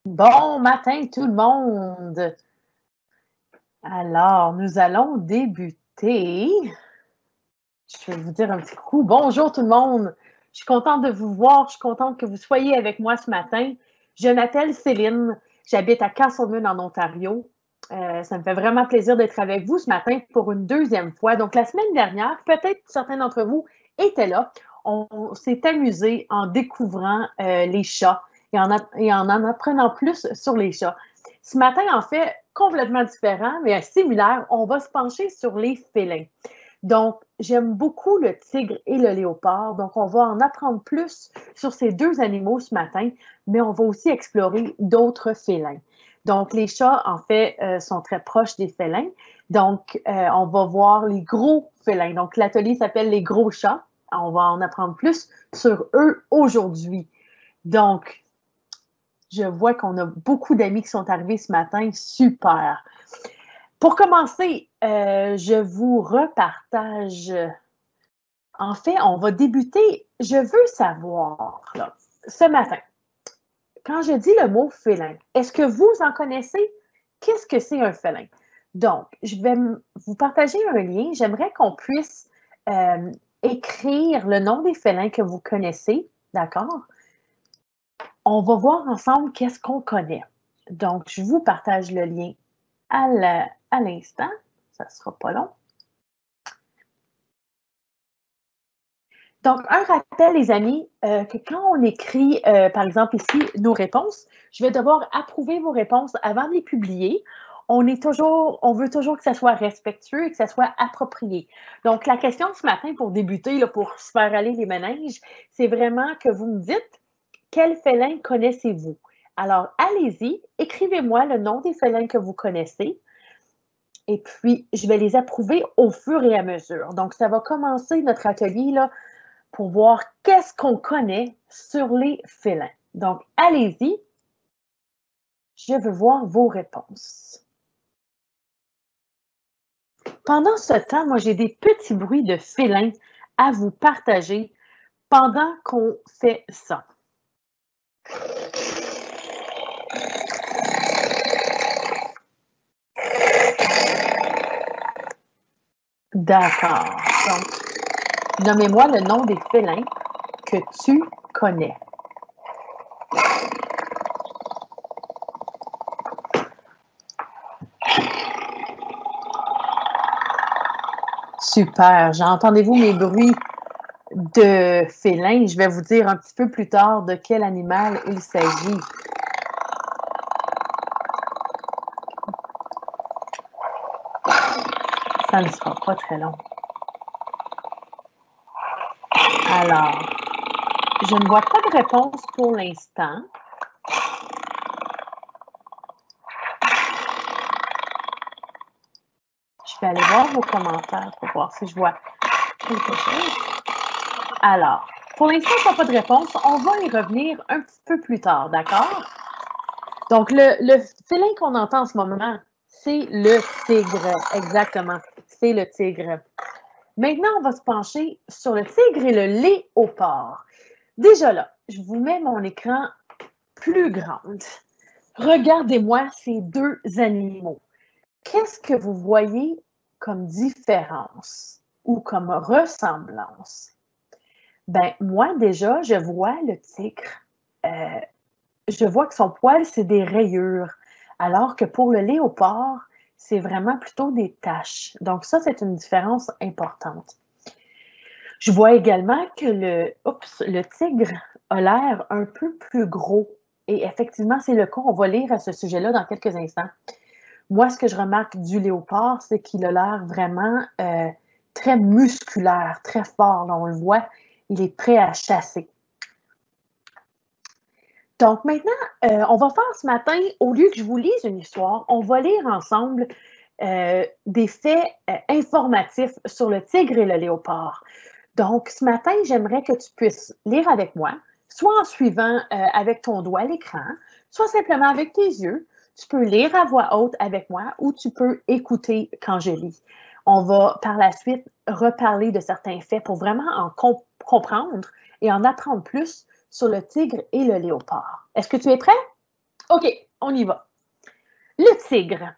Bon matin tout le monde. Alors, nous allons débuter. Je vais vous dire un petit coup. Bonjour tout le monde. Je suis contente de vous voir. Je suis contente que vous soyez avec moi ce matin. Je m'appelle Céline. J'habite à Castleman en Ontario. Ça me fait vraiment plaisir d'être avec vous ce matin pour une deuxième fois. Donc, la semaine dernière, peut-être certains d'entre vous étaient là. On s'est amusé en découvrant les chats et en apprenant plus sur les chats. Ce matin, en fait, complètement différent, mais similaire, on va se pencher sur les félins. Donc, j'aime beaucoup le tigre et le léopard. Donc, on va en apprendre plus sur ces deux animaux ce matin, mais on va aussi explorer d'autres félins. Donc, les chats, en fait, sont très proches des félins. Donc, on va voir les gros félins. Donc, l'atelier s'appelle les gros chats. On va en apprendre plus sur eux aujourd'hui. Donc, je vois qu'on a beaucoup d'amis qui sont arrivés ce matin. Super! Pour commencer, je vous repartage. En fait, on va débuter. Je veux savoir, là, ce matin, quand je dis le mot félin, est-ce que vous en connaissez? Qu'est-ce que c'est un félin? Donc, je vais vous partager un lien. J'aimerais qu'on puisse écrire le nom des félins que vous connaissez, d'accord? On va voir ensemble qu'est-ce qu'on connaît. Donc, je vous partage le lien à l'instant. Ça ne sera pas long. Donc, un rappel, les amis, que quand on écrit, par exemple ici, nos réponses, je vais devoir approuver vos réponses avant de les publier. On veut toujours que ça soit respectueux et que ça soit approprié. Donc, la question ce matin pour débuter, là, pour se faire aller les manèges, c'est vraiment que vous me dites quel félin connaissez-vous? Alors, allez-y, écrivez-moi le nom des félins que vous connaissez. Et puis, je vais les approuver au fur et à mesure. Donc, ça va commencer notre atelier là, pour voir qu'est-ce qu'on connaît sur les félins. Donc, allez-y. Je veux voir vos réponses. Pendant ce temps, moi, j'ai des petits bruits de félins à vous partager pendant qu'on fait ça. D'accord. Donc, nommez-moi le nom des félins que tu connais. Super. Entendez-vous mes bruits de félins? Je vais vous dire un petit peu plus tard de quel animal il s'agit. Ça ne sera pas très long. Alors, je ne vois pas de réponse pour l'instant. Je vais aller voir vos commentaires pour voir si je vois quelque chose. Alors, pour l'instant, il n'y a pas de réponse. On va y revenir un petit peu plus tard, d'accord? Donc, le félin qu'on entend en ce moment, c'est le tigre. Exactement, c'est le tigre. Maintenant, on va se pencher sur le tigre et le léopard. Déjà là, je vous mets mon écran plus grande. Regardez-moi ces deux animaux. Qu'est-ce que vous voyez comme différence ou comme ressemblance? Ben, moi, déjà, je vois le tigre. Je vois que son poil, c'est des rayures, alors que pour le léopard, c'est vraiment plutôt des taches. Donc ça, c'est une différence importante. Je vois également que le tigre a l'air un peu plus gros. Et effectivement, c'est le cas. On va lire à ce sujet-là dans quelques instants. Moi, ce que je remarque du léopard, c'est qu'il a l'air vraiment très musculaire, très fort. Là, on le voit, il est prêt à chasser. Donc maintenant, on va faire ce matin, au lieu que je vous lise une histoire, on va lire ensemble des faits informatifs sur le tigre et le léopard. Donc, ce matin, j'aimerais que tu puisses lire avec moi, soit en suivant avec ton doigt à l'écran, soit simplement avec tes yeux. Tu peux lire à voix haute avec moi ou tu peux écouter quand je lis. On va par la suite reparler de certains faits pour vraiment en comprendre et en apprendre plus sur le tigre et le léopard. Est-ce que tu es prêt? OK, on y va. Le tigre.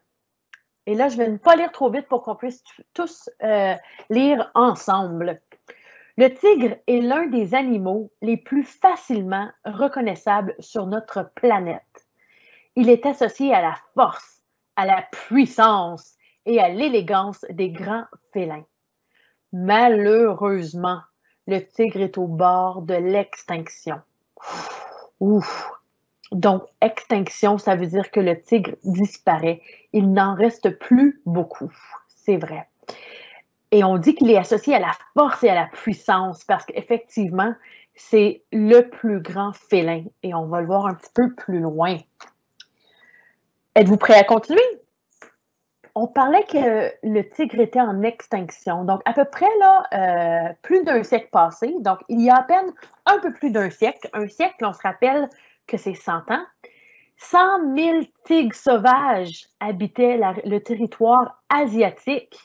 Et là, je vais ne pas lire trop vite pour qu'on puisse tous lire ensemble. Le tigre est l'un des animaux les plus facilement reconnaissables sur notre planète. Il est associé à la force, à la puissance et à l'élégance des grands félins. Malheureusement, le tigre est au bord de l'extinction. Ouf! Donc, extinction, ça veut dire que le tigre disparaît. Il n'en reste plus beaucoup. C'est vrai. Et on dit qu'il est associé à la force et à la puissance parce qu'effectivement, c'est le plus grand félin. Et on va le voir un petit peu plus loin. Êtes-vous prêts à continuer? On parlait que le tigre était en extinction. Donc, à peu près, là, plus d'un siècle passé. Donc, il y a à peine un peu plus d'un siècle. Un siècle, on se rappelle que c'est 100 ans. 100 000 tigres sauvages habitaient le territoire asiatique.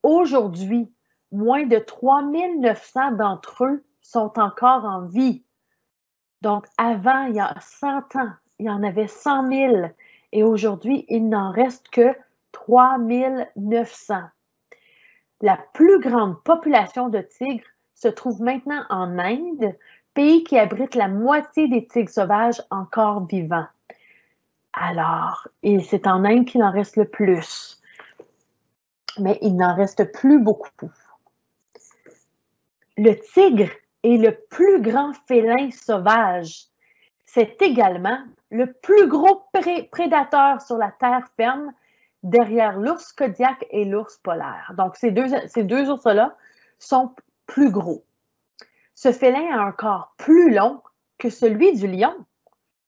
Aujourd'hui, moins de 3 900 d'entre eux sont encore en vie. Donc, avant, il y a 100 ans, il y en avait 100 000 et aujourd'hui, il n'en reste que 3 900. La plus grande population de tigres se trouve maintenant en Inde, pays qui abrite la moitié des tigres sauvages encore vivants. Alors, et c'est en Inde qu'il en reste le plus. Mais il n'en reste plus beaucoup. Le tigre est le plus grand félin sauvage. C'est également le plus gros prédateur sur la terre ferme derrière l'ours Kodiak et l'ours polaire. Donc, ces deux ours-là sont plus gros. Ce félin a un corps plus long que celui du lion,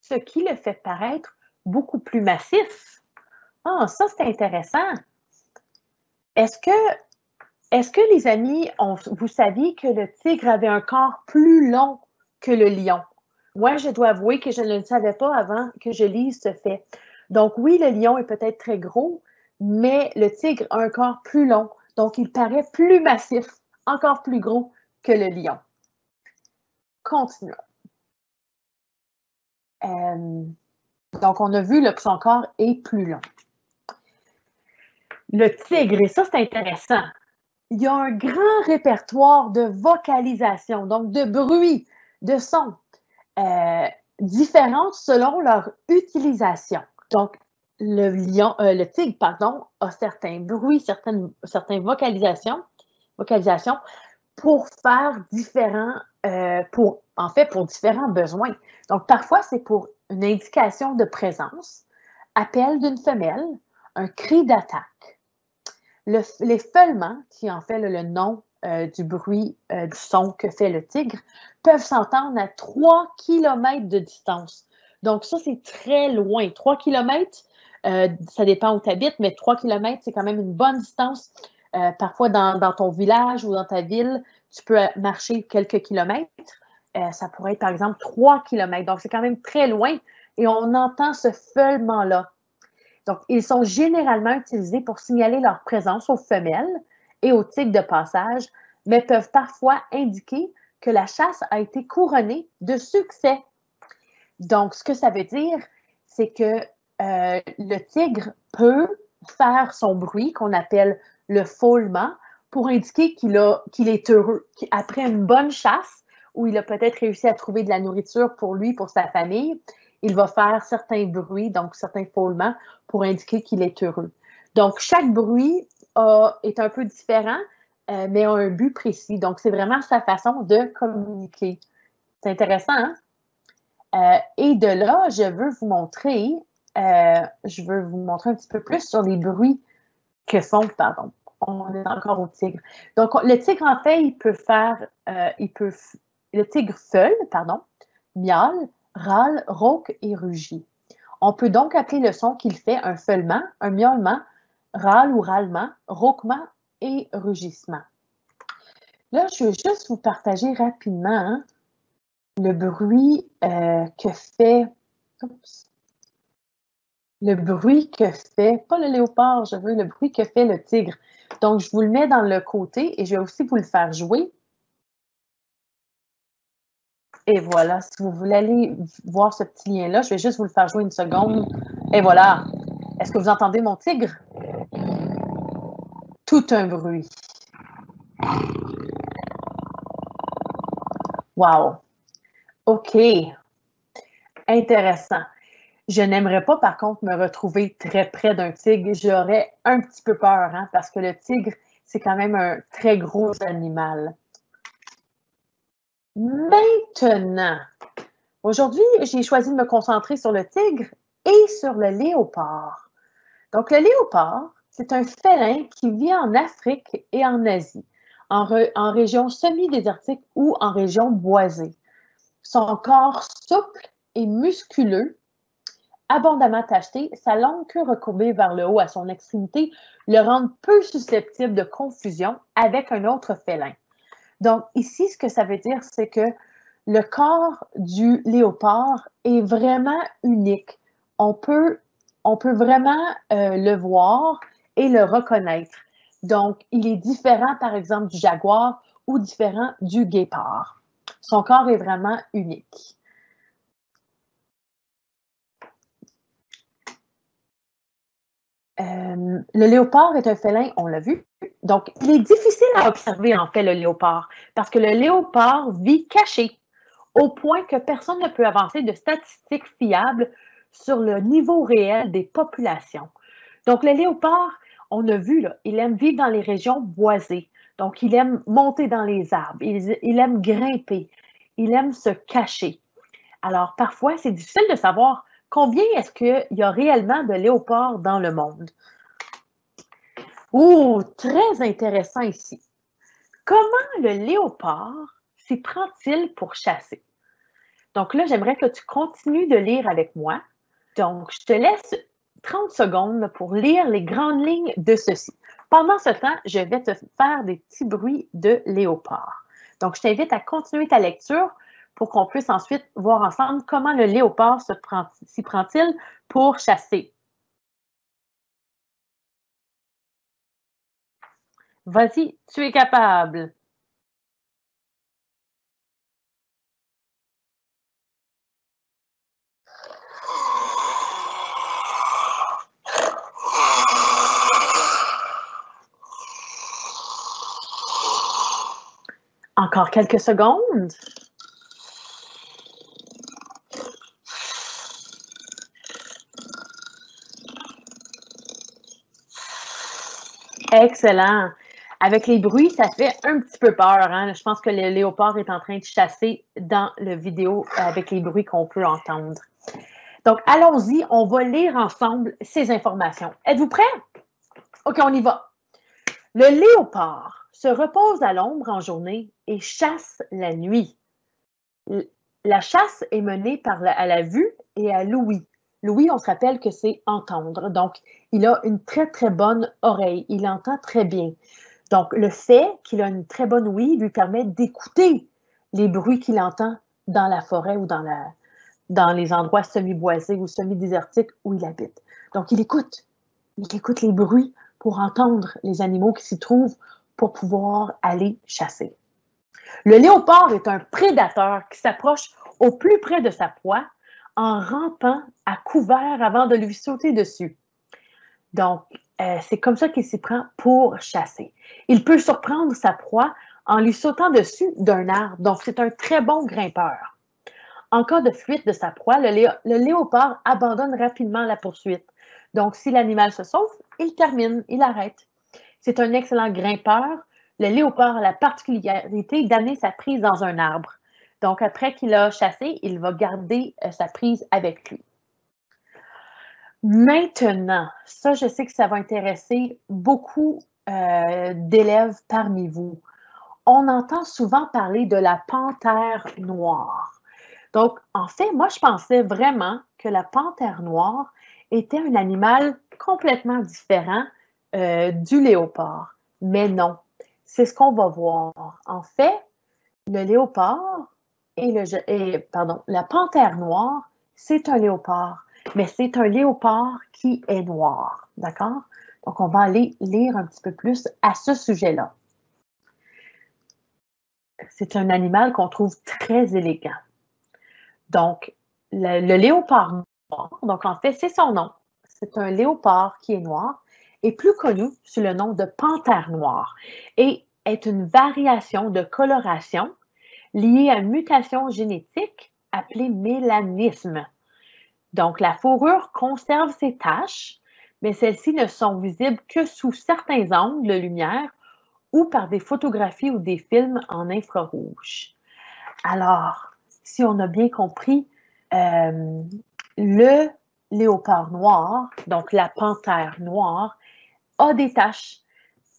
ce qui le fait paraître beaucoup plus massif. Ah, ça, c'est intéressant. Est-ce que les amis, vous saviez que le tigre avait un corps plus long que le lion? Moi, je dois avouer que je ne le savais pas avant que je lise ce fait. Donc oui, le lion est peut-être très gros, mais le tigre a un corps plus long. Donc, il paraît plus massif, encore plus gros que le lion. Continuons. Donc, on a vu là, que son corps est plus long. Le tigre, et ça, c'est intéressant. Il y a un grand répertoire de vocalisation, donc de bruit, de sons, différentes selon leur utilisation. Donc, le tigre, pardon, a certains bruits, certaines vocalisations pour faire pour différents besoins. Donc, parfois, c'est pour une indication de présence, appel d'une femelle, un cri d'attaque. Les feulements, qui en fait le nom du bruit, du son que fait le tigre, peuvent s'entendre à 3 km de distance. Donc ça, c'est très loin. 3 km, ça dépend où tu habites, mais 3 km, c'est quand même une bonne distance. Parfois, dans ton village ou dans ta ville, tu peux marcher quelques kilomètres. Ça pourrait être, par exemple, 3 km. Donc, c'est quand même très loin et on entend ce feulement-là. Donc, ils sont généralement utilisés pour signaler leur présence aux femelles et aux tigres de passage, mais peuvent parfois indiquer que la chasse a été couronnée de succès. Donc, ce que ça veut dire, c'est que le tigre peut faire son bruit, qu'on appelle le faulement, pour indiquer qu'il est heureux. Après une bonne chasse, où il a peut-être réussi à trouver de la nourriture pour lui, pour sa famille, il va faire certains bruits, donc certains faulements, pour indiquer qu'il est heureux. Donc, chaque bruit est un peu différent, mais a un but précis. Donc, c'est vraiment sa façon de communiquer. C'est intéressant, hein? Et de là, je veux vous montrer un petit peu plus sur les bruits que font, pardon, on est encore au tigre. Donc, le tigre, en fait, le tigre feule, pardon, miaule, râle, rauque et rugit. On peut donc appeler le son qu'il fait un feulement, un miaulement, râle ou râlement, rauquement et rugissement. Là, je veux juste vous partager rapidement le bruit que fait... Oups. Le bruit que fait, pas le léopard, je veux le bruit que fait le tigre. Donc, je vous le mets dans le côté et je vais aussi vous le faire jouer. Et voilà, si vous voulez aller voir ce petit lien-là, je vais juste vous le faire jouer une seconde. Et voilà. Est-ce que vous entendez mon tigre? Tout un bruit. Wow. OK. Intéressant. Je n'aimerais pas, par contre, me retrouver très près d'un tigre. J'aurais un petit peu peur, hein, parce que le tigre, c'est quand même un très gros animal. Maintenant, aujourd'hui, j'ai choisi de me concentrer sur le tigre et sur le léopard. Donc, le léopard, c'est un félin qui vit en Afrique et en Asie, en région semi-désertique ou en région boisée. Son corps souple et musculeux, abondamment tacheté, sa longue queue recourbée vers le haut à son extrémité le rend peu susceptible de confusion avec un autre félin. Donc, ici, ce que ça veut dire, c'est que le corps du léopard est vraiment unique. On peut vraiment le voir et le reconnaître. Donc, il est différent, par exemple, du jaguar ou différent du guépard. Son corps est vraiment unique. Le léopard est un félin, on l'a vu. Donc, il est difficile à observer, en fait, le léopard, parce que le léopard vit caché, au point que personne ne peut avancer de statistiques fiables sur le niveau réel des populations. Donc, le léopard, on a vu, là, il aime vivre dans les régions boisées. Donc, il aime monter dans les arbres, il aime grimper, il aime se cacher. Alors, parfois, c'est difficile de savoir combien est-ce qu'il y a réellement de léopards dans le monde. Oh, très intéressant ici. Comment le léopard s'y prend-il pour chasser? Donc là, j'aimerais que tu continues de lire avec moi. Donc, je te laisse 30 secondes pour lire les grandes lignes de ceci. Pendant ce temps, je vais te faire des petits bruits de léopard. Donc, je t'invite à continuer ta lecture pour qu'on puisse ensuite voir ensemble comment le léopard s'y prend-il pour chasser. Vas-y, tu es capable. Encore quelques secondes. Excellent. Avec les bruits, ça fait un petit peu peur, hein? Je pense que le léopard est en train de chasser dans la vidéo avec les bruits qu'on peut entendre. Donc, allons-y, on va lire ensemble ces informations. Êtes-vous prêts? OK, on y va. Le léopard se repose à l'ombre en journée et chasse la nuit. La chasse est menée à la vue et à l'ouïe. L'ouïe, on se rappelle que c'est entendre. Donc, il a une très, très bonne oreille. Il entend très bien. Donc, le fait qu'il a une très bonne ouïe lui permet d'écouter les bruits qu'il entend dans la forêt ou dans les endroits semi-boisés ou semi-désertiques où il habite. Donc, il écoute les bruits pour entendre les animaux qui s'y trouvent pour pouvoir aller chasser. Le léopard est un prédateur qui s'approche au plus près de sa proie en rampant à couvert avant de lui sauter dessus. Donc, c'est comme ça qu'il s'y prend pour chasser. Il peut surprendre sa proie en lui sautant dessus d'un arbre. Donc, c'est un très bon grimpeur. En cas de fuite de sa proie, le léopard abandonne rapidement la poursuite. Donc, si l'animal se sauve, il termine, il arrête. C'est un excellent grimpeur. Le léopard a la particularité d'amener sa prise dans un arbre. Donc, après qu'il a chassé, il va garder sa prise avec lui. Maintenant, ça, je sais que ça va intéresser beaucoup d'élèves parmi vous. On entend souvent parler de la panthère noire. Donc, en fait, moi, je pensais vraiment que la panthère noire était un animal complètement différent du léopard. Mais non, c'est ce qu'on va voir. En fait, le léopard la panthère noire, c'est un léopard, mais c'est un léopard qui est noir. D'accord? Donc, on va aller lire un petit peu plus à ce sujet-là. C'est un animal qu'on trouve très élégant. Donc, le léopard noir, donc en fait, c'est son nom. C'est un léopard qui est noir et plus connu sous le nom de panthère noire et est une variation de coloration liée à une mutation génétique appelée mélanisme. Donc, la fourrure conserve ses taches, mais celles-ci ne sont visibles que sous certains angles de lumière ou par des photographies ou des films en infrarouge. Alors, si on a bien compris, le léopard noir, donc la panthère noire, a des taches.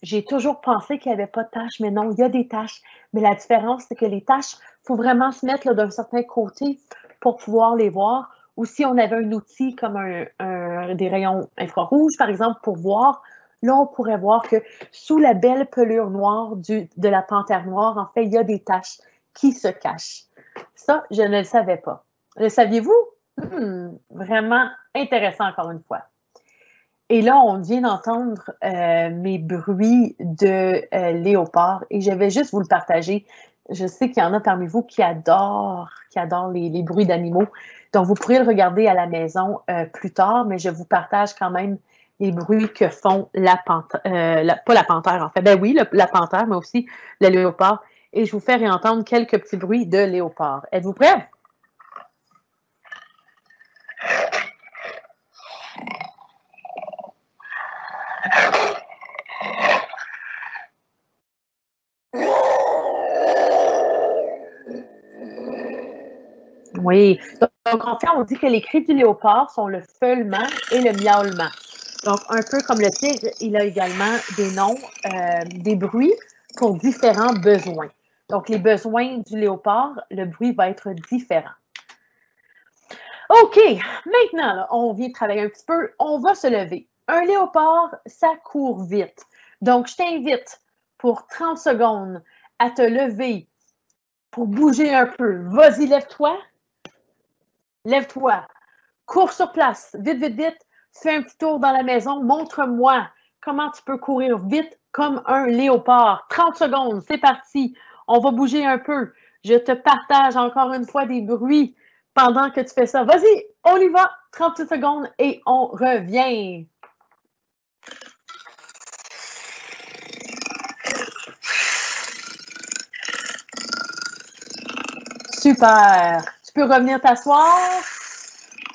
J'ai toujours pensé qu'il n'y avait pas de taches, mais non, il y a des taches. Mais la différence, c'est que les taches, il faut vraiment se mettre d'un certain côté pour pouvoir les voir. Ou si on avait un outil comme des rayons infrarouges, par exemple, pour voir, là, on pourrait voir que sous la belle pelure noire de la panthère noire, en fait, il y a des taches qui se cachent. Ça, je ne le savais pas. Le saviez-vous? Vraiment intéressant, encore une fois. Et là, on vient d'entendre mes bruits de léopard et je vais juste vous le partager. Je sais qu'il y en a parmi vous qui adorent les bruits d'animaux. Donc, vous pourrez le regarder à la maison plus tard, mais je vous partage quand même les bruits que font la panthère, pas la panthère en fait, ben oui, la panthère, mais aussi le léopard. Et je vous fais réentendre quelques petits bruits de léopard. Êtes-vous prêts? Oui. Donc, en fait, on dit que les cris du léopard sont le feulement et le miaulement. Donc, un peu comme le tigre, il a également des noms, des bruits pour différents besoins. Donc, les besoins du léopard, le bruit va être différent. OK, maintenant, là, on vient de travailler un petit peu. On va se lever. Un léopard, ça court vite. Donc, je t'invite pour 30 secondes à te lever pour bouger un peu. Vas-y, lève-toi. Lève-toi. Cours sur place. Vite, vite, vite. Fais un petit tour dans la maison. Montre-moi comment tu peux courir vite comme un léopard. 30 secondes, c'est parti. On va bouger un peu. Je te partage encore une fois des bruits pendant que tu fais ça. Vas-y, on y va. 30 secondes et on revient. Super. Tu peux revenir t'asseoir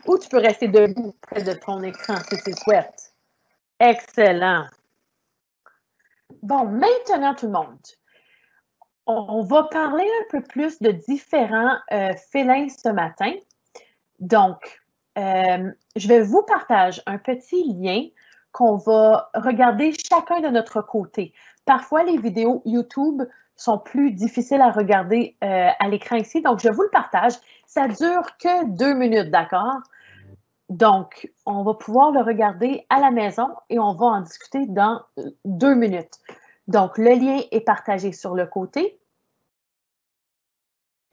ou tu peux rester debout près de ton écran si tu le souhaites. Excellent. Bon, maintenant tout le monde. On va parler un peu plus de différents félins ce matin. Donc, je vais vous partager un petit lien qu'on va regarder chacun de notre côté. Parfois, les vidéos YouTube sont plus difficiles à regarder à l'écran ici, donc je vous le partage. Ça dure que 2 minutes, d'accord? Donc, on va pouvoir le regarder à la maison et on va en discuter dans 2 minutes. Donc, le lien est partagé sur le côté.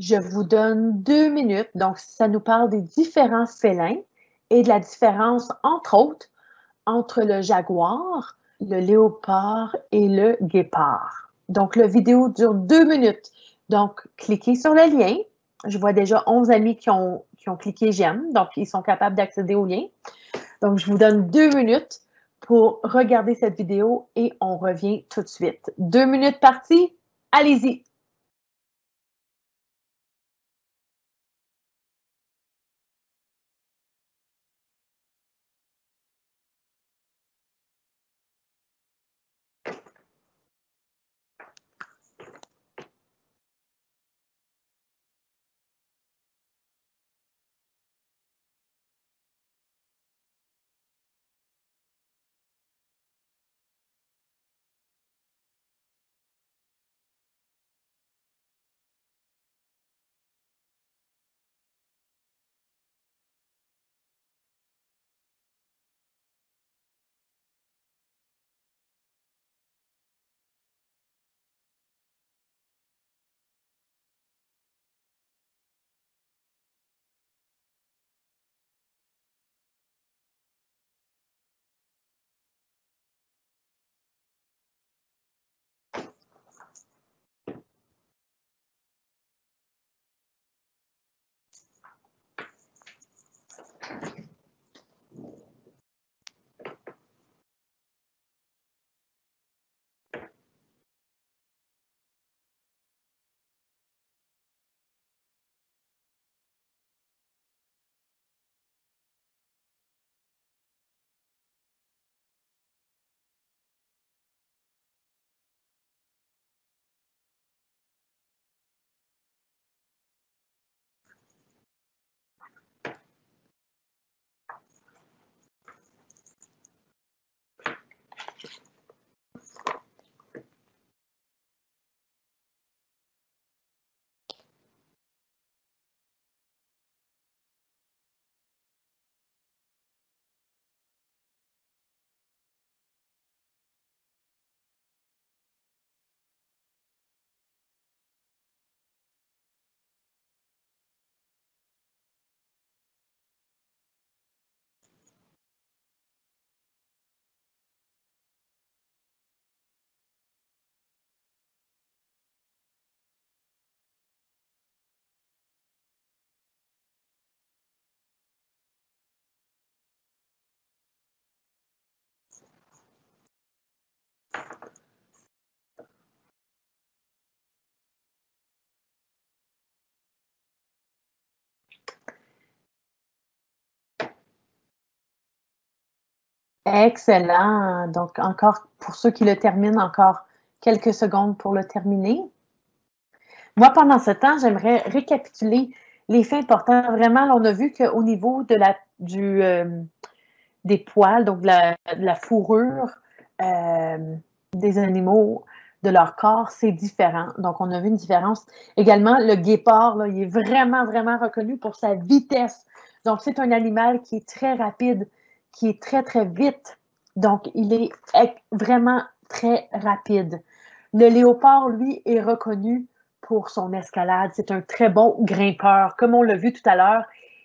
Je vous donne 2 minutes. Donc, ça nous parle des différents félins et de la différence, entre autres, entre le jaguar, le léopard et le guépard. Donc, la vidéo dure 2 minutes. Donc, cliquez sur le lien. Je vois déjà 11 amis qui ont cliqué j'aime, donc ils sont capables d'accéder au lien. Donc, je vous donne 2 minutes pour regarder cette vidéo et on revient tout de suite. 2 minutes parties, allez-y! Excellent. Donc, encore, pour ceux qui le terminent, encore quelques secondes pour le terminer. Moi, pendant ce temps, j'aimerais récapituler les faits importants. Vraiment, là, on a vu qu'au niveau de des poils, donc de la fourrure des animaux, de leur corps, c'est différent. Donc, on a vu une différence. Également, le guépard, là, il est vraiment, vraiment reconnu pour sa vitesse. Donc, c'est un animal qui est très rapide, qui est très, très vite. Donc, il est vraiment très rapide. Le léopard, lui, est reconnu pour son escalade. C'est un très bon grimpeur. Comme on l'a vu tout à l'heure,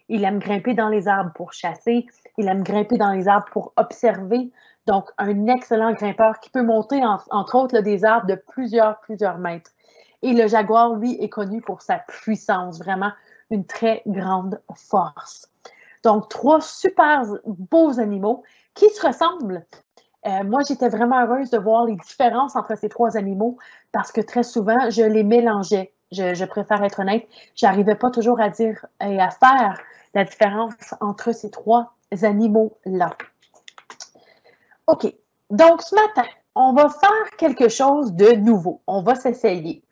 il aime grimper dans les arbres pour chasser. Il aime grimper dans les arbres pour observer. Donc, un excellent grimpeur qui peut monter, entre autres, là, des arbres de plusieurs mètres. Et le jaguar, lui, est connu pour sa puissance, vraiment une très grande force. Donc, 3 super beaux animaux qui se ressemblent. Moi, j'étais vraiment heureuse de voir les différences entre ces 3 animaux parce que très souvent, je les mélangeais. Je préfère être honnête. Je n'arrivais pas toujours à dire et à faire la différence entre ces 3 animaux-là. OK. Donc, ce matin, on va faire quelque chose de nouveau. On va s'essayer.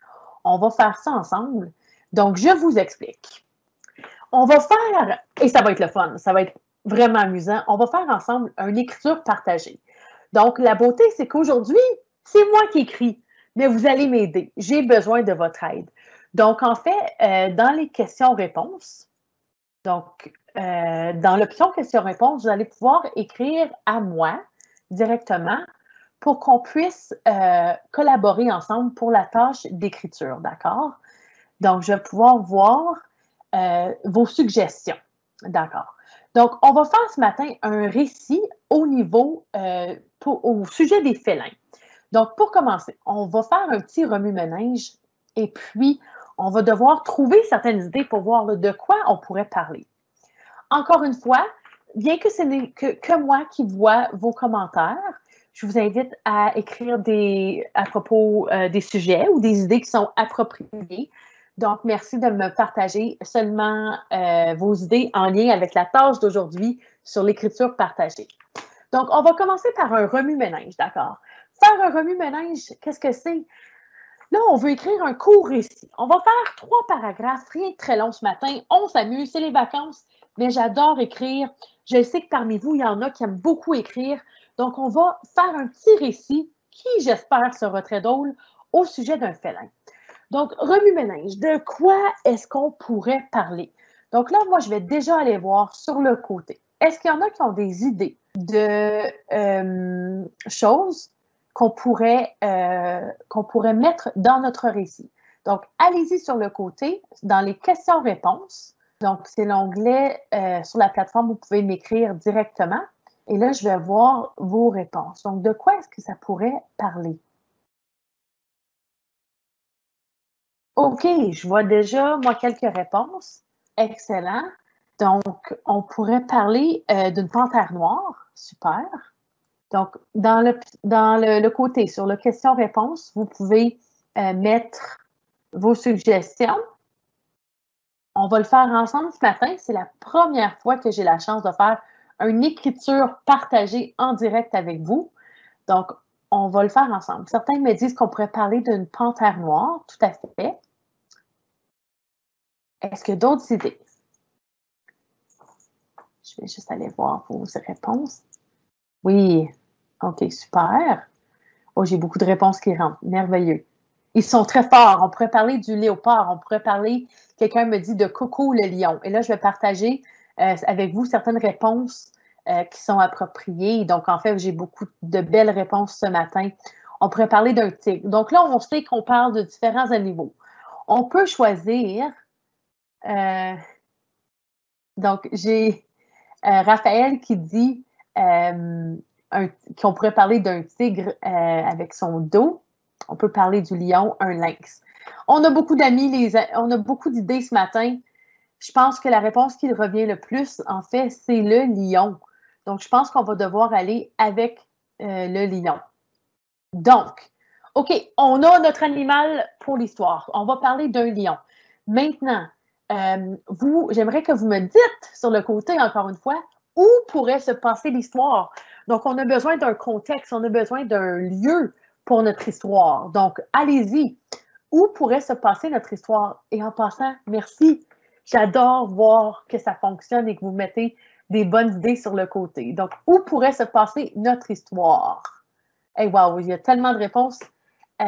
On va faire ça ensemble. Donc, je vous explique. On va faire, et ça va être le fun, ça va être vraiment amusant, on va faire ensemble une écriture partagée. Donc, la beauté, c'est qu'aujourd'hui, c'est moi qui écris, mais vous allez m'aider. J'ai besoin de votre aide. Donc, en fait, dans les questions-réponses, donc, dans l'option questions-réponses, vous allez pouvoir écrire à moi directement pour qu'on puisse collaborer ensemble pour la tâche d'écriture, d'accord? Donc, je vais pouvoir voir vos suggestions, d'accord? Donc, on va faire ce matin un récit au niveau, au sujet des félins. Donc, pour commencer, on va faire un petit remue-ménage et puis on va devoir trouver certaines idées pour voir là, de quoi on pourrait parler. Encore une fois, bien que ce n'est que moi qui vois vos commentaires, je vous invite à écrire à propos des sujets ou des idées qui sont appropriées. Donc, merci de me partager seulement vos idées en lien avec la tâche d'aujourd'hui sur l'écriture partagée. Donc, on va commencer par un remue-ménage, d'accord? Faire un remue-ménage, qu'est-ce que c'est? Là, on veut écrire un court récit. On va faire 3 paragraphes, rien de très long ce matin. On s'amuse, c'est les vacances, mais j'adore écrire. Je sais que parmi vous, il y en a qui aiment beaucoup écrire. Donc, on va faire un petit récit qui, j'espère, sera très drôle au sujet d'un félin. Donc, remue-ménage, de quoi est-ce qu'on pourrait parler? Donc là, moi, je vais déjà aller voir sur le côté. Est-ce qu'il y en a qui ont des idées de choses qu'on pourrait mettre dans notre récit? Donc, allez-y sur le côté, dans les questions-réponses. Donc, c'est l'onglet sur la plateforme où vous pouvez m'écrire directement. Et là, je vais voir vos réponses. Donc, de quoi est-ce que ça pourrait parler? OK, je vois déjà, moi, quelques réponses. Excellent. Donc, on pourrait parler d'une panthère noire. Super. Donc, dans le côté, sur le question-réponse, vous pouvez mettre vos suggestions. On va le faire ensemble ce matin. C'est la première fois que j'ai la chance de faire une écriture partagée en direct avec vous. Donc, on va le faire ensemble. Certains me disent qu'on pourrait parler d'une panthère noire. Tout à fait. Est-ce qu'il y a d'autres idées? Je vais juste aller voir vos réponses. Oui. OK, super. Oh, j'ai beaucoup de réponses qui rentrent. Merveilleux. Ils sont très forts. On pourrait parler du léopard. On pourrait parler, quelqu'un me dit de Coco le lion. Et là, je vais partager avec vous certaines réponses qui sont appropriées. Donc, en fait, j'ai beaucoup de belles réponses ce matin. On pourrait parler d'un tigre. Donc là, on sait qu'on parle de différents animaux. On peut choisir. Donc, j'ai Raphaël qui dit qu'on pourrait parler d'un tigre avec son dos. On peut parler du lion, un lynx. On a beaucoup d'amis, on a beaucoup d'idées ce matin. Je pense que la réponse qui revient le plus, en fait, c'est le lion. Donc, je pense qu'on va devoir aller avec le lion. Donc, OK, on a notre animal pour l'histoire. On va parler d'un lion. Maintenant, j'aimerais que vous me dites sur le côté, encore une fois, où pourrait se passer l'histoire. Donc, on a besoin d'un contexte, on a besoin d'un lieu pour notre histoire. Donc, allez-y. Où pourrait se passer notre histoire? Et en passant, merci. J'adore voir que ça fonctionne et que vous mettez des bonnes idées sur le côté. Donc, où pourrait se passer notre histoire? Hey, wow, il y a tellement de réponses. OK,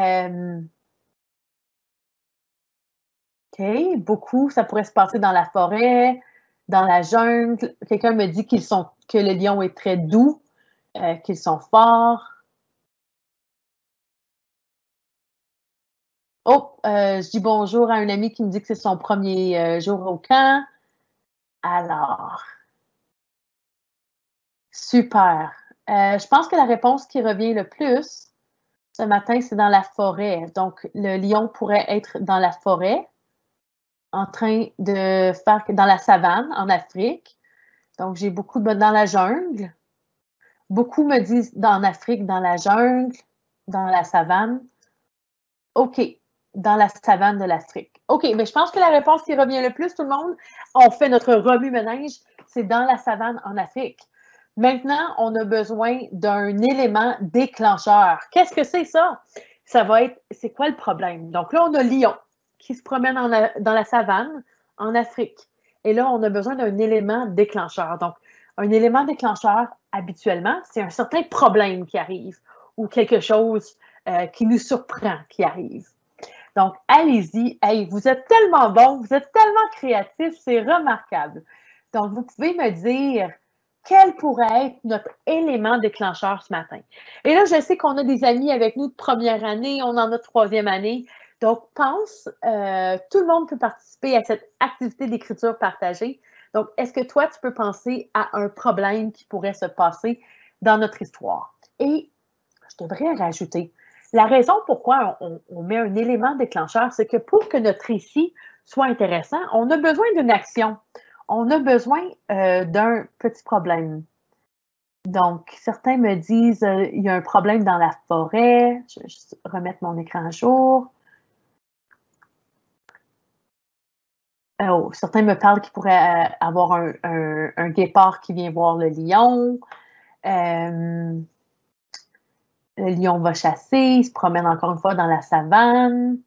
beaucoup. Ça pourrait se passer dans la forêt, dans la jungle. Quelqu'un me dit que le lion est très doux, qu'ils sont forts. Oh, je dis bonjour à un ami qui me dit que c'est son premier jour au camp. Alors, super. Je pense que la réponse qui revient le plus ce matin, c'est dans la forêt. Donc, le lion pourrait être dans la forêt, en train de faire dans la savane en Afrique. Donc, j'ai beaucoup de dans la jungle. Beaucoup me disent en Afrique, dans la jungle, dans la savane. OK, dans la savane de l'Afrique. OK, mais je pense que la réponse qui revient le plus, tout le monde, on fait notre remue-ménage, c'est dans la savane en Afrique. Maintenant, on a besoin d'un élément déclencheur. Qu'est-ce que c'est ça? Ça va être, c'est quoi le problème? Donc là, on a Lion qui se promène dans la savane en Afrique. Et là, on a besoin d'un élément déclencheur. Donc, un élément déclencheur, habituellement, c'est un certain problème qui arrive ou quelque chose qui nous surprend qui arrive. Donc, allez-y. Hey, vous êtes tellement bons, vous êtes tellement créatifs, c'est remarquable. Donc, vous pouvez me dire quel pourrait être notre élément déclencheur ce matin. Et là, je sais qu'on a des amis avec nous de première année, on en a de troisième année. Donc, tout le monde peut participer à cette activité d'écriture partagée. Donc, est-ce que toi, tu peux penser à un problème qui pourrait se passer dans notre histoire? Et je devrais rajouter, la raison pourquoi on met un élément déclencheur, c'est que pour que notre récit soit intéressant, on a besoin d'une action. On a besoin d'un petit problème. Donc, certains me disent il y a un problème dans la forêt. Je vais juste remettre mon écran à jour. Oh, certains me parlent qu'il pourrait avoir un guépard qui vient voir le lion. Le lion va chasser, il se promène encore une fois dans la savane.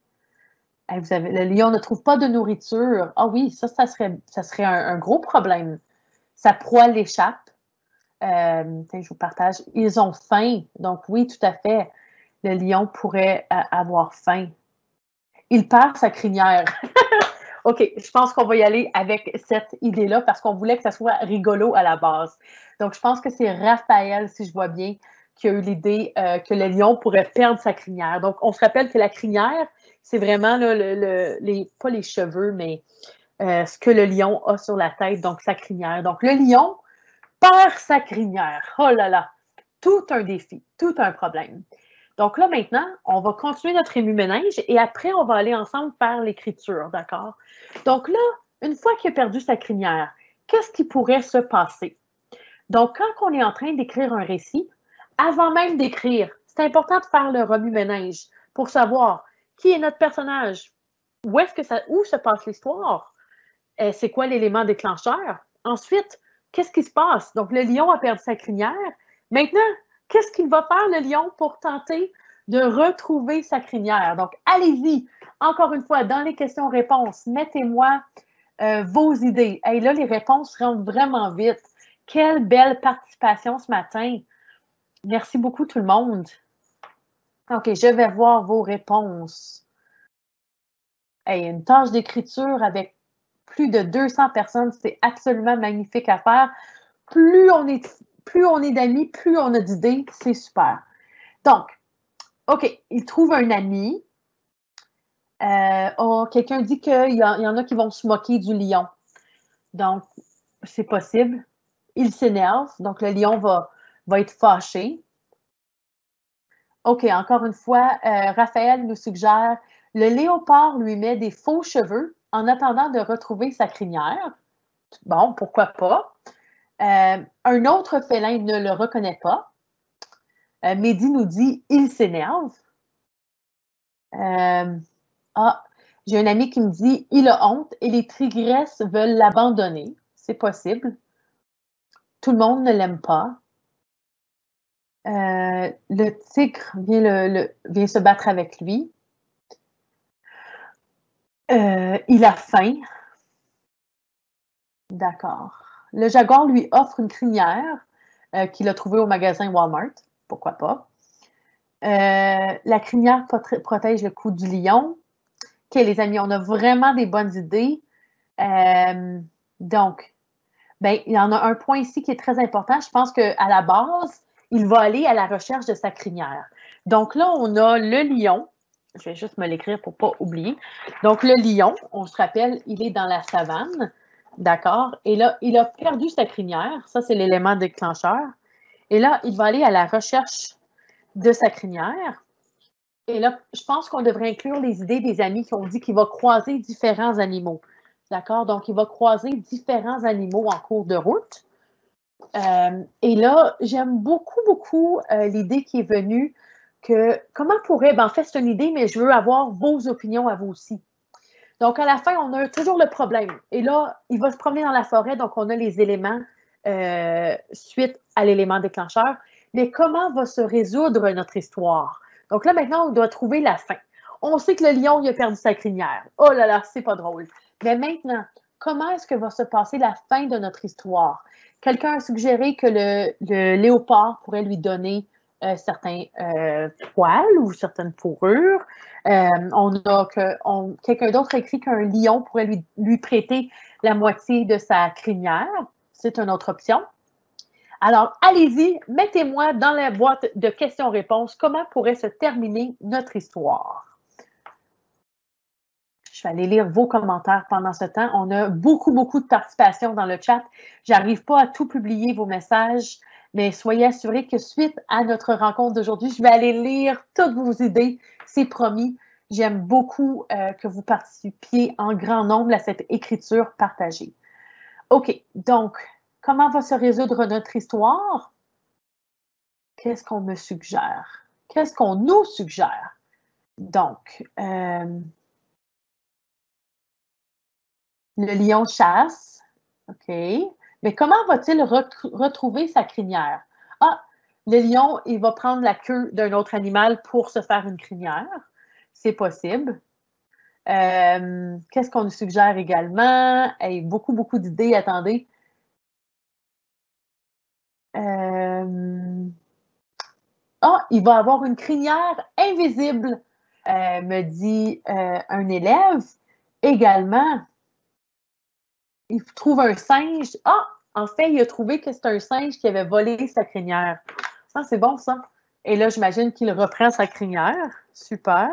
Le lion ne trouve pas de nourriture. Ah oui, ça serait un gros problème. Sa proie l'échappe. Je vous partage. Ils ont faim. Donc oui, tout à fait. Le lion pourrait avoir faim. Il perd sa crinière. OK, je pense qu'on va y aller avec cette idée-là parce qu'on voulait que ça soit rigolo à la base. Donc, je pense que c'est Raphaël, si je vois bien, qui a eu l'idée que le lion pourrait perdre sa crinière. Donc, on se rappelle que la crinière, c'est vraiment là, pas les cheveux, mais ce que le lion a sur la tête, donc sa crinière. Donc, le lion perd sa crinière. Oh là là, tout un défi, tout un problème. Donc là, maintenant, on va continuer notre remue-ménage et après, on va aller ensemble faire l'écriture, d'accord? Donc là, une fois qu'il a perdu sa crinière, qu'est-ce qui pourrait se passer? Donc, quand on est en train d'écrire un récit, avant même d'écrire, c'est important de faire le remue-ménage pour savoir qui est notre personnage, où se passe l'histoire, c'est quoi l'élément déclencheur. Ensuite, qu'est-ce qui se passe? Donc, le lion a perdu sa crinière. Maintenant, qu'est-ce qu'il va faire, le lion, pour tenter de retrouver sa crinière? Donc, allez-y, encore une fois, dans les questions-réponses, mettez-moi vos idées. Et là, les réponses rentrent vraiment vite. Quelle belle participation ce matin. Merci beaucoup, tout le monde. OK, je vais voir vos réponses. Hey, une tâche d'écriture avec plus de 200 personnes, c'est absolument magnifique à faire. Plus on est d'amis, plus on a d'idées, c'est super. Donc, OK, il trouve un ami. Quelqu'un dit qu'il y en a qui vont se moquer du lion. Donc, c'est possible. Il s'énerve, donc le lion va être fâché. OK, encore une fois, Raphaël nous suggère le léopard lui met des faux cheveux en attendant de retrouver sa crinière. Bon, pourquoi pas? Un autre félin ne le reconnaît pas. Mehdi nous dit il s'énerve. J'ai un ami qui me dit il a honte et les tigresses veulent l'abandonner. C'est possible. tout le monde ne l'aime pas. Le tigre vient se battre avec lui. Il a faim. D'accord. Le jaguar lui offre une crinière qu'il a trouvée au magasin Walmart. Pourquoi pas? La crinière protège le cou du lion. OK, les amis, on a vraiment des bonnes idées. Donc, ben, il y en a un point ici qui est très important. Je pense qu'à la base, il va aller à la recherche de sa crinière. Donc là, on a le lion. Je vais juste me l'écrire pour ne pas oublier. Donc, le lion, on se rappelle, il est dans la savane. D'accord? Et là, il a perdu sa crinière. Ça, c'est l'élément déclencheur. Et là, il va aller à la recherche de sa crinière. Et là, je pense qu'on devrait inclure les idées des amis qui ont dit qu'il va croiser différents animaux. D'accord? Donc, il va croiser différents animaux en cours de route. Et là, j'aime beaucoup, beaucoup l'idée qui est venue que comment pourrait, ben en fait, c'est une idée, mais je veux avoir vos opinions à vous aussi. Donc, à la fin, on a toujours le problème. Et là, il va se promener dans la forêt, donc on a les éléments suite à l'élément déclencheur. Mais comment va se résoudre notre histoire? Donc là, maintenant, on doit trouver la fin. On sait que le lion, il a perdu sa crinière. Oh là là, c'est pas drôle. Mais maintenant, comment est-ce que va se passer la fin de notre histoire? Quelqu'un a suggéré que le léopard pourrait lui donner certains poils ou certaines fourrures. Quelqu'un d'autre a écrit qu'un lion pourrait lui prêter la moitié de sa crinière. C'est une autre option. Alors, allez-y, mettez-moi dans la boîte de questions-réponses comment pourrait se terminer notre histoire. Je vais aller lire vos commentaires pendant ce temps. On a beaucoup, beaucoup de participation dans le chat. Je n'arrive pas à tout publier vos messages, mais soyez assurés que suite à notre rencontre d'aujourd'hui, je vais aller lire toutes vos idées. C'est promis. J'aime beaucoup que vous participiez en grand nombre à cette écriture partagée. OK, donc, comment va se résoudre notre histoire? Qu'est-ce qu'on me suggère? Qu'est-ce qu'on nous suggère? Donc, le lion chasse. OK. Mais comment va-t-il retrouver sa crinière? Ah, le lion, il va prendre la queue d'un autre animal pour se faire une crinière. C'est possible. Qu'est-ce qu'on nous suggère également? Hey, beaucoup, beaucoup d'idées. Attendez. Il va avoir une crinière invisible, me dit un élève. Également, il trouve un singe. En fait, il a trouvé que c'est un singe qui avait volé sa crinière. Ça, c'est bon, ça. Et là, j'imagine qu'il reprend sa crinière. Super.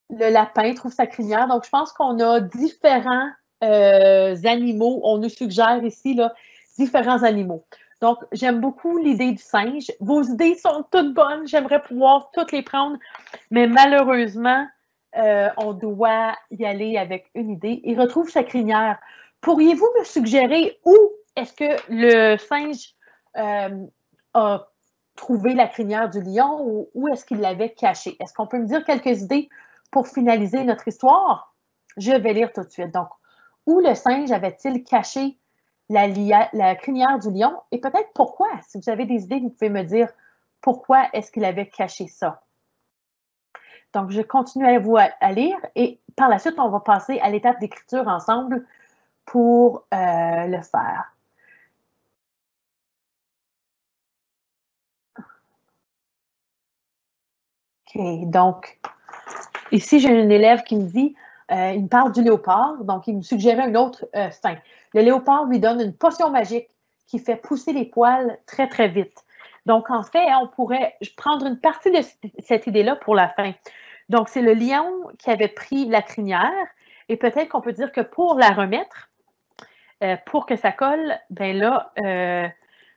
Le lapin trouve sa crinière. Donc, je pense qu'on a différents animaux. On nous suggère ici là, différents animaux. Donc, j'aime beaucoup l'idée du singe. Vos idées sont toutes bonnes. J'aimerais pouvoir toutes les prendre. Mais malheureusement, on doit y aller avec une idée. Il retrouve sa crinière. Pourriez-vous me suggérer où est-ce que le singe a trouvé la crinière du lion ou où est-ce qu'il l'avait cachée? Est-ce qu'on peut me dire quelques idées pour finaliser notre histoire? Je vais lire tout de suite. Donc, où le singe avait-il caché la crinière du lion? Et peut-être pourquoi? Si vous avez des idées, vous pouvez me dire pourquoi est-ce qu'il avait caché ça. Donc, je continue à lire et par la suite, on va passer à l'étape d'écriture ensemble pour le faire. OK, donc, ici, j'ai une élève qui me dit, il me parle du léopard, donc il me suggérait une autre fin. Le léopard lui donne une potion magique qui fait pousser les poils très, très vite. Donc, en fait, on pourrait prendre une partie de cette idée-là pour la fin. Donc, c'est le lion qui avait pris la crinière et peut-être qu'on peut dire que pour la remettre, pour que ça colle, ben là, le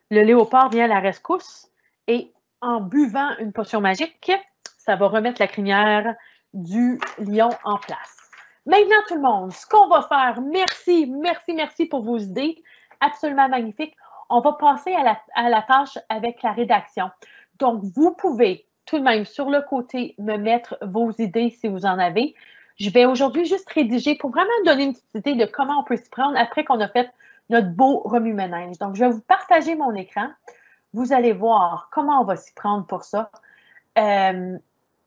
léopard vient à la rescousse et en buvant une potion magique, ça va remettre la crinière du lion en place. Maintenant, tout le monde, ce qu'on va faire, merci, merci, merci pour vos idées, absolument magnifiques. On va passer à la tâche avec la rédaction. Donc, vous pouvez tout de même sur le côté me mettre vos idées si vous en avez. Je vais aujourd'hui juste rédiger pour vraiment donner une petite idée de comment on peut s'y prendre après qu'on a fait notre beau remue-ménage. Donc, je vais vous partager mon écran. Vous allez voir comment on va s'y prendre pour ça.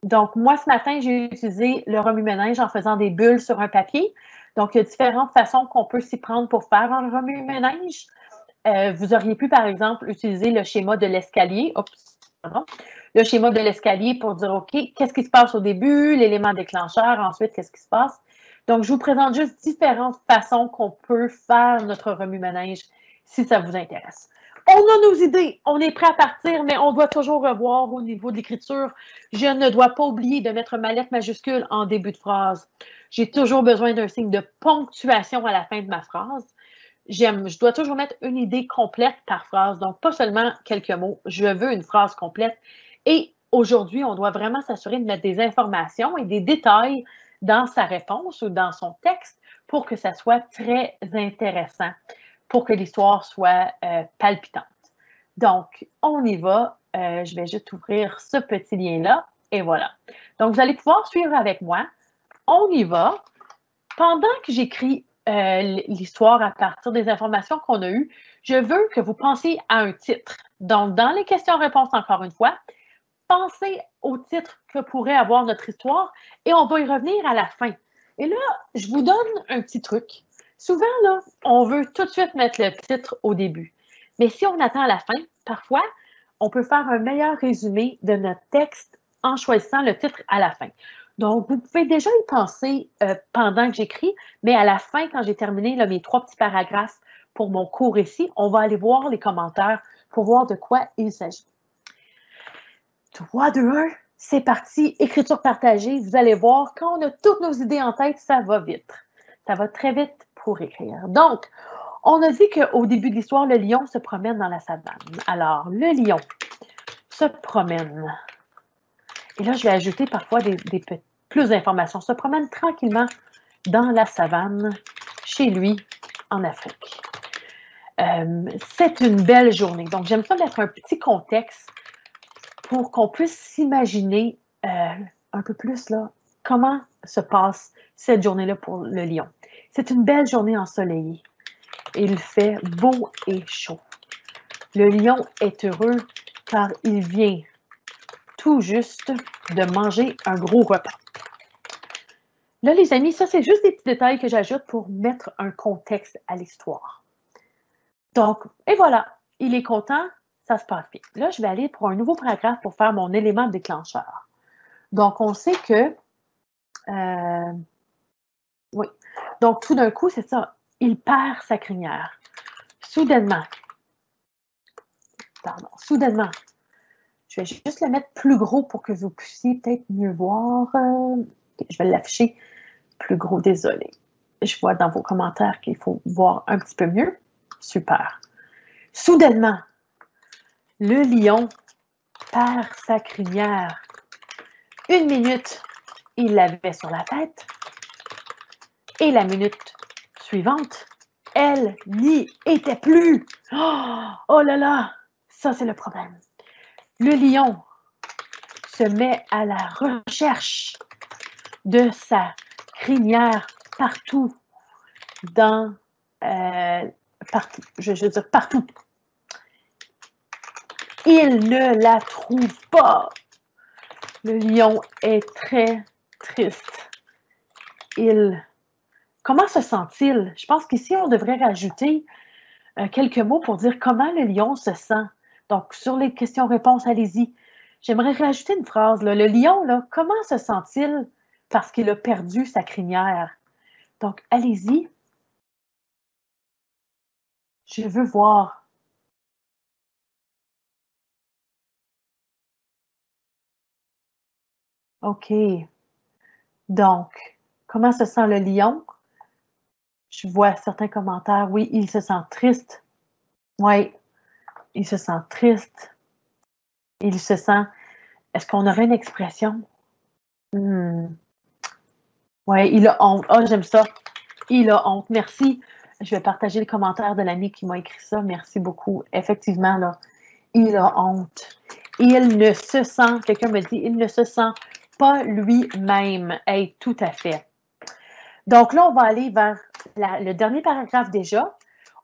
Donc, moi, ce matin, j'ai utilisé le remue-ménage en faisant des bulles sur un papier. Donc, il y a différentes façons qu'on peut s'y prendre pour faire un remue-ménage. Vous auriez pu, par exemple, utiliser le schéma de l'escalier. Le schéma de l'escalier pour dire, OK, qu'est-ce qui se passe au début, l'élément déclencheur, ensuite, qu'est-ce qui se passe. Donc, je vous présente juste différentes façons qu'on peut faire notre remue-ménage si ça vous intéresse. On a nos idées, on est prêt à partir, mais on doit toujours revoir au niveau de l'écriture. Je ne dois pas oublier de mettre ma lettre majuscule en début de phrase. J'ai toujours besoin d'un signe de ponctuation à la fin de ma phrase. Je dois toujours mettre une idée complète par phrase, donc pas seulement quelques mots. Je veux une phrase complète. Et aujourd'hui, on doit vraiment s'assurer de mettre des informations et des détails dans sa réponse ou dans son texte pour que ça soit très intéressant, pour que l'histoire soit palpitante. Donc, on y va. Je vais juste ouvrir ce petit lien-là et voilà. Donc, vous allez pouvoir suivre avec moi. On y va. Pendant que j'écris l'histoire à partir des informations qu'on a eues, je veux que vous pensiez à un titre. Donc, dans les questions-réponses, encore une fois, pensez au titre que pourrait avoir notre histoire et on va y revenir à la fin. Et là, je vous donne un petit truc. Souvent, là, on veut tout de suite mettre le titre au début. Mais si on attend à la fin, parfois, on peut faire un meilleur résumé de notre texte en choisissant le titre à la fin. Donc, vous pouvez déjà y penser pendant que j'écris, mais à la fin, quand j'ai terminé là, mes 3 petits paragraphes pour mon court récit, on va aller voir les commentaires pour voir de quoi il s'agit. 3, 2, 1, c'est parti. Écriture partagée. Vous allez voir, quand on a toutes nos idées en tête, ça va vite. Ça va très vite pour écrire. Donc, on a dit qu'au début de l'histoire, le lion se promène dans la savane. Alors, le lion se promène. Et là, je vais ajouter parfois plus d'informations. Se promène tranquillement dans la savane, chez lui, en Afrique. C'est une belle journée. Donc, j'aime ça mettre un petit contexte pour qu'on puisse s'imaginer un peu plus là, comment se passe cette journée-là pour le lion. C'est une belle journée ensoleillée. Il fait beau et chaud. Le lion est heureux car il vient tout juste de manger un gros repas. Là, les amis, ça, c'est juste des petits détails que j'ajoute pour mettre un contexte à l'histoire. Donc, et voilà, il est content, ça se passe bien. Là, je vais aller pour un nouveau paragraphe pour faire mon élément déclencheur. Donc, on sait que, oui, donc tout d'un coup, c'est ça, il perd sa crinière. Soudainement, je vais juste le mettre plus gros pour que vous puissiez peut-être mieux voir. Je vais l'afficher plus gros, désolé. Je vois dans vos commentaires qu'il faut voir un petit peu mieux. Super. Soudainement, le lion perd sa crinière. 1 minute, il l'avait sur la tête. Et la minute suivante, elle n'y était plus. Oh là là, ça c'est le problème. Le lion se met à la recherche de sa crinière partout partout, je veux dire partout. Il ne la trouve pas. Le lion est très triste. Comment se sent-il? Je pense qu'ici, on devrait rajouter quelques mots pour dire comment le lion se sent. Donc, sur les questions-réponses, allez-y. J'aimerais rajouter une phrase. Là. Le lion, là, comment se sent-il parce qu'il a perdu sa crinière? Donc, allez-y. Je veux voir. OK. Donc, comment se sent le lion? Je vois certains commentaires. Oui, il se sent triste. Oui, il se sent triste. Il se sent... Est-ce qu'on aurait une expression? Oui, il a honte. Ah, j'aime ça. Il a honte. Merci. Je vais partager le commentaire de l'ami qui m'a écrit ça. Merci beaucoup. Effectivement, là, il a honte. Il ne se sent, quelqu'un me dit, il ne se sent pas lui-même. Hey, tout à fait. Donc là, on va aller vers le dernier paragraphe déjà.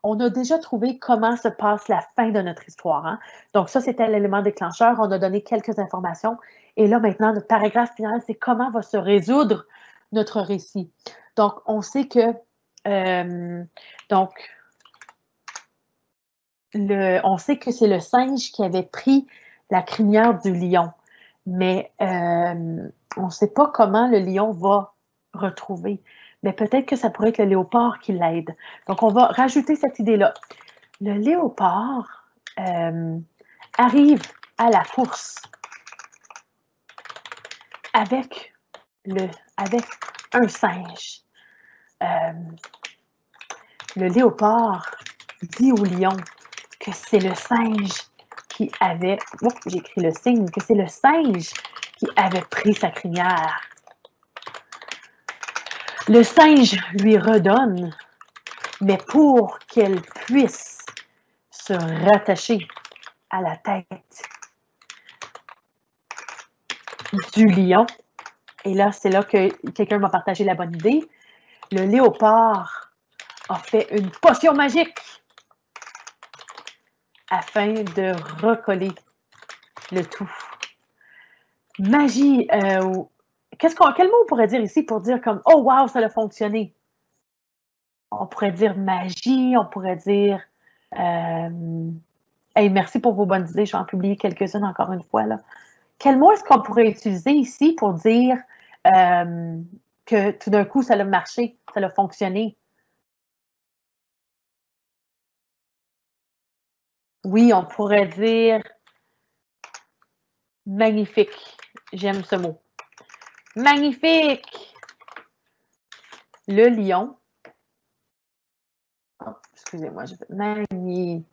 on a déjà trouvé comment se passe la fin de notre histoire. Hein? Donc, ça, c'était l'élément déclencheur. On a donné quelques informations. Et là, maintenant, le paragraphe final, c'est comment va se résoudre notre récit. Donc, on sait que on sait que c'est le singe qui avait pris la crinière du lion. Mais on ne sait pas comment le lion va retrouver. Mais peut-être que ça pourrait être le léopard qui l'aide. Donc, on va rajouter cette idée-là. Le léopard arrive à la course avec un singe. Le léopard dit au lion que c'est le singe qui avait... Oh, j'ai écrit le signe, que c'est le singe qui avait pris sa crinière. Le singe lui redonne, mais pour qu'elle puisse se rattacher à la tête du lion, et là, c'est là que quelqu'un m'a partagé la bonne idée, le léopard a fait une potion magique afin de recoller le tout. Magie, quel mot on pourrait dire ici pour dire comme « Oh, wow, ça a fonctionné ». On pourrait dire magie, on pourrait dire hey, merci pour vos bonnes idées, je vais en publier quelques-unes encore une fois. Là. Quel mot est-ce qu'on pourrait utiliser ici pour dire que tout d'un coup, ça a marché, ça a fonctionné? Oui, on pourrait dire magnifique. J'aime ce mot. Magnifique! Le lion. Oh, excusez-moi, j'ai fait magnifique.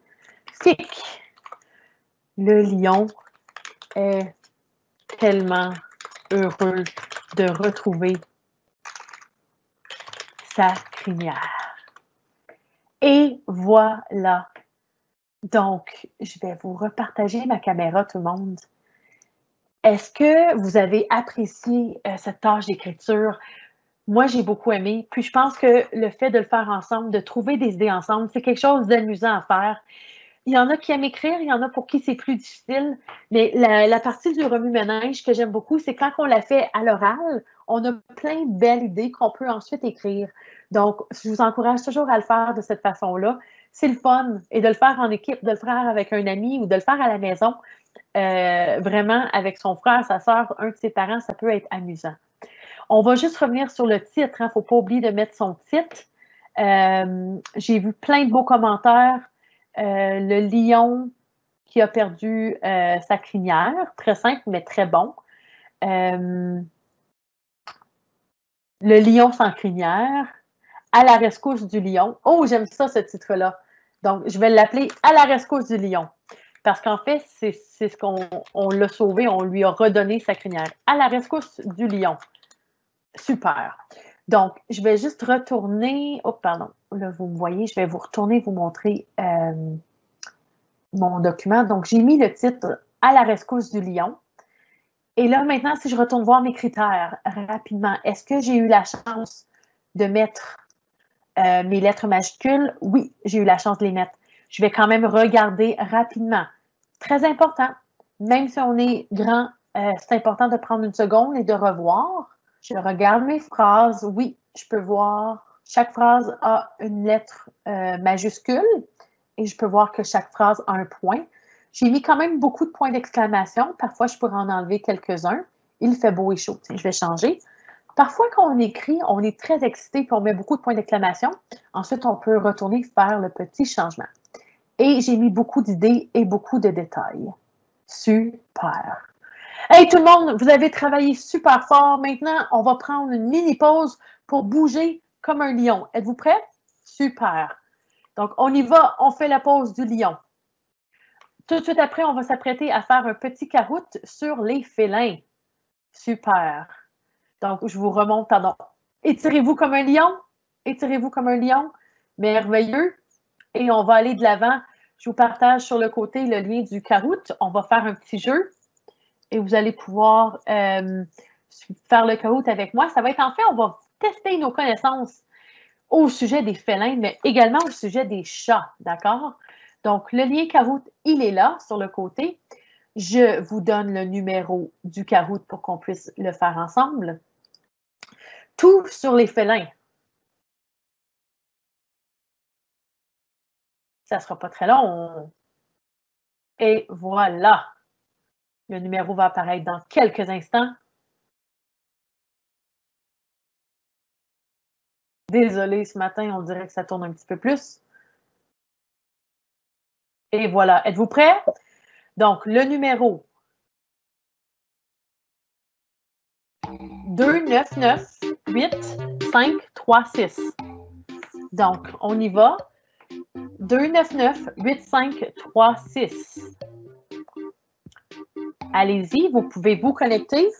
Le lion est tellement heureux de retrouver sa crinière. Et voilà. Donc, je vais vous repartager ma caméra, tout le monde. Est-ce que vous avez apprécié cette tâche d'écriture? Moi, j'ai beaucoup aimé. Puis, je pense que le fait de le faire ensemble, de trouver des idées ensemble, c'est quelque chose d'amusant à faire. Il y en a qui aiment écrire, il y en a pour qui c'est plus difficile. Mais la partie du remue-ménage que j'aime beaucoup, c'est quand on la fait à l'oral, on a plein de belles idées qu'on peut ensuite écrire. Donc, je vous encourage toujours à le faire de cette façon-là. C'est le fun. Et de le faire en équipe, de le faire avec un ami ou de le faire à la maison, vraiment avec son frère, sa soeur, un de ses parents, ça peut être amusant. On va juste revenir sur le titre. Il ne faut pas oublier de mettre son titre. J'ai vu plein de beaux commentaires. Le lion qui a perdu sa crinière. Très simple, mais très bon. Le lion sans crinière. À la rescousse du lion. Oh, j'aime ça, ce titre-là. Donc, je vais l'appeler « À la rescousse du lion ». Parce qu'en fait, c'est ce qu'on l'a sauvé, on lui a redonné sa crinière. À la rescousse du lion. Super. Donc, je vais juste retourner. Oh, pardon. Là, vous me voyez, je vais vous retourner vous montrer mon document. Donc, j'ai mis le titre « À la rescousse du lion ». Et là, maintenant, si je retourne voir mes critères rapidement, est-ce que j'ai eu la chance de mettre mes lettres majuscules? Oui, j'ai eu la chance de les mettre. Je vais quand même regarder rapidement. Très important. Même si on est grand, c'est important de prendre une seconde et de revoir. Je regarde mes phrases. Oui, je peux voir. Chaque phrase a une lettre majuscule et je peux voir que chaque phrase a un point. J'ai mis quand même beaucoup de points d'exclamation. Parfois, je pourrais en enlever quelques-uns. Il fait beau et chaud. Tiens, je vais changer. Parfois, quand on écrit, on est très excité et on met beaucoup de points d'exclamation. Ensuite, on peut retourner faire le petit changement. Et j'ai mis beaucoup d'idées et beaucoup de détails. Super! Hey tout le monde, vous avez travaillé super fort. Maintenant, on va prendre une mini pause pour bouger comme un lion. Êtes-vous prêts? Super. Donc, on y va, on fait la pause du lion. Tout de suite après, on va s'apprêter à faire un petit carout sur les félins. Super. Donc, je vous remonte, pardon. Étirez-vous comme un lion. Étirez-vous comme un lion. Merveilleux. Et on va aller de l'avant. Je vous partage sur le côté le lien du carout. On va faire un petit jeu. Et vous allez pouvoir faire le carout avec moi. Ça va être en fait, on va tester nos connaissances au sujet des félins, mais également au sujet des chats, d'accord? Donc, le lien Kahoot, il est là, sur le côté. Je vous donne le numéro du Kahoot pour qu'on puisse le faire ensemble. Tout sur les félins. Ça ne sera pas très long. Et voilà. Le numéro va apparaître dans quelques instants. Désolée, ce matin, on dirait que ça tourne un petit peu plus. Et voilà. Êtes-vous prêts? Donc, le numéro 299-8536. Donc, on y va. 299-8536. Allez-y, vous pouvez vous connecter.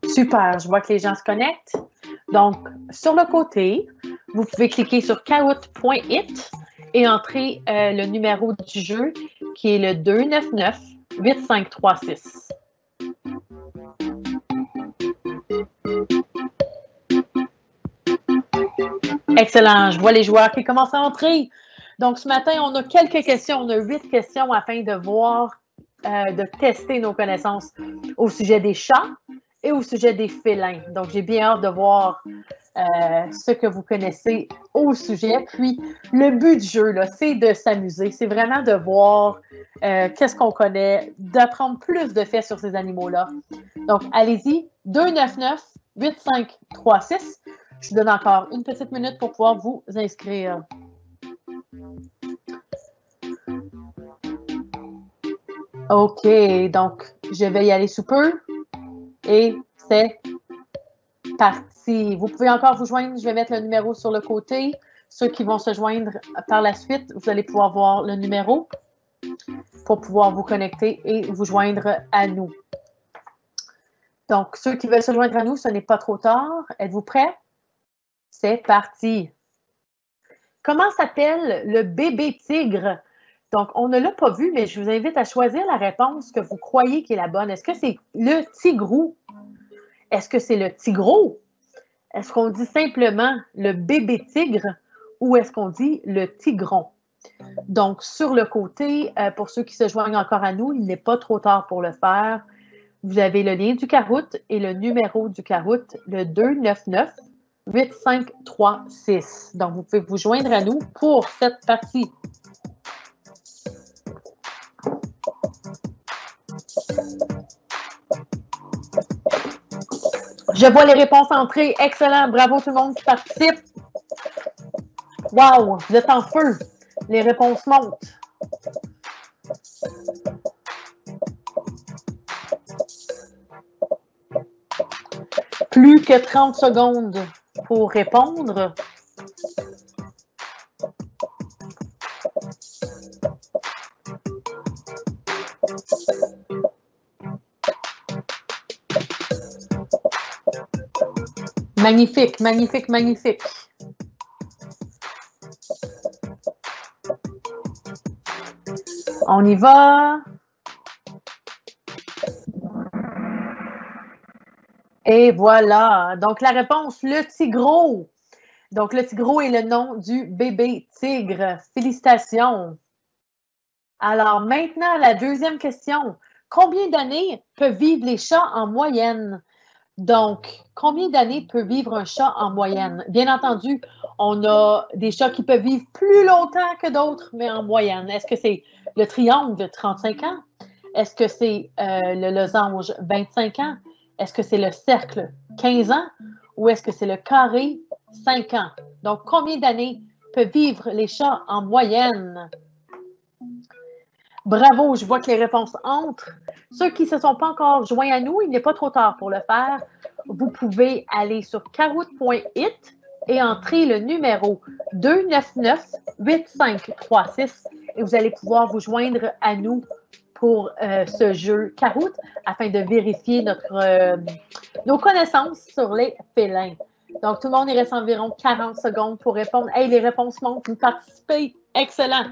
Super, je vois que les gens se connectent. Donc, sur le côté, vous pouvez cliquer sur kahoot.it et entrer le numéro du jeu qui est le 299-8536. Excellent, je vois les joueurs qui commencent à entrer. Donc, ce matin, on a quelques questions. On a 8 questions afin de voir, de tester nos connaissances au sujet des chats et au sujet des félins. Donc, j'ai bien hâte de voir ce que vous connaissez au sujet. Puis, le but du jeu, c'est de s'amuser. C'est vraiment de voir qu'est-ce qu'on connaît, d'apprendre plus de faits sur ces animaux-là. Donc, allez-y, 299-8536. Je vous donne encore une petite minute pour pouvoir vous inscrire. OK, donc je vais y aller sous peu. Et c'est parti. Vous pouvez encore vous joindre. Je vais mettre le numéro sur le côté. Ceux qui vont se joindre par la suite, vous allez pouvoir voir le numéro pour pouvoir vous connecter et vous joindre à nous. Donc, ceux qui veulent se joindre à nous, ce n'est pas trop tard. Êtes-vous prêts? C'est parti. Comment s'appelle le bébé tigre? Donc, on ne l'a pas vu, mais je vous invite à choisir la réponse que vous croyez qui est la bonne. Est-ce que c'est le tigrou? Est-ce que c'est le tigreau? Est-ce qu'on dit simplement le bébé tigre ou est-ce qu'on dit le tigron? Donc, sur le côté, pour ceux qui se joignent encore à nous, il n'est pas trop tard pour le faire. Vous avez le lien du Kahoot et le numéro du Kahoot, le 299-8536. Donc, vous pouvez vous joindre à nous pour cette partie. Je vois les réponses entrer. Excellent. Bravo tout le monde qui participe. Wow, vous êtes en feu. Les réponses montent. Plus que 30 secondes pour répondre. Magnifique, magnifique, magnifique. On y va. Et voilà. Donc, la réponse, le tigreau. Donc, le tigreau est le nom du bébé tigre. Félicitations. Alors, maintenant, la deuxième question. Combien d'années peuvent vivre les chats en moyenne? Donc, combien d'années peut vivre un chat en moyenne? Bien entendu, on a des chats qui peuvent vivre plus longtemps que d'autres, mais en moyenne. Est-ce que c'est le triangle de 35 ans? Est-ce que c'est le losange 25 ans? Est-ce que c'est le cercle 15 ans? Ou est-ce que c'est le carré 5 ans? Donc, combien d'années peuvent vivre les chats en moyenne? Bravo, je vois que les réponses entrent. Ceux qui ne se sont pas encore joints à nous, il n'est pas trop tard pour le faire. Vous pouvez aller sur kahoot.it et entrer le numéro 299-8536 et vous allez pouvoir vous joindre à nous pour ce jeu Kahoot afin de vérifier nos connaissances sur les félins. Donc, tout le monde, il reste environ 40 secondes pour répondre. Hey, les réponses montent, vous participez. Excellent.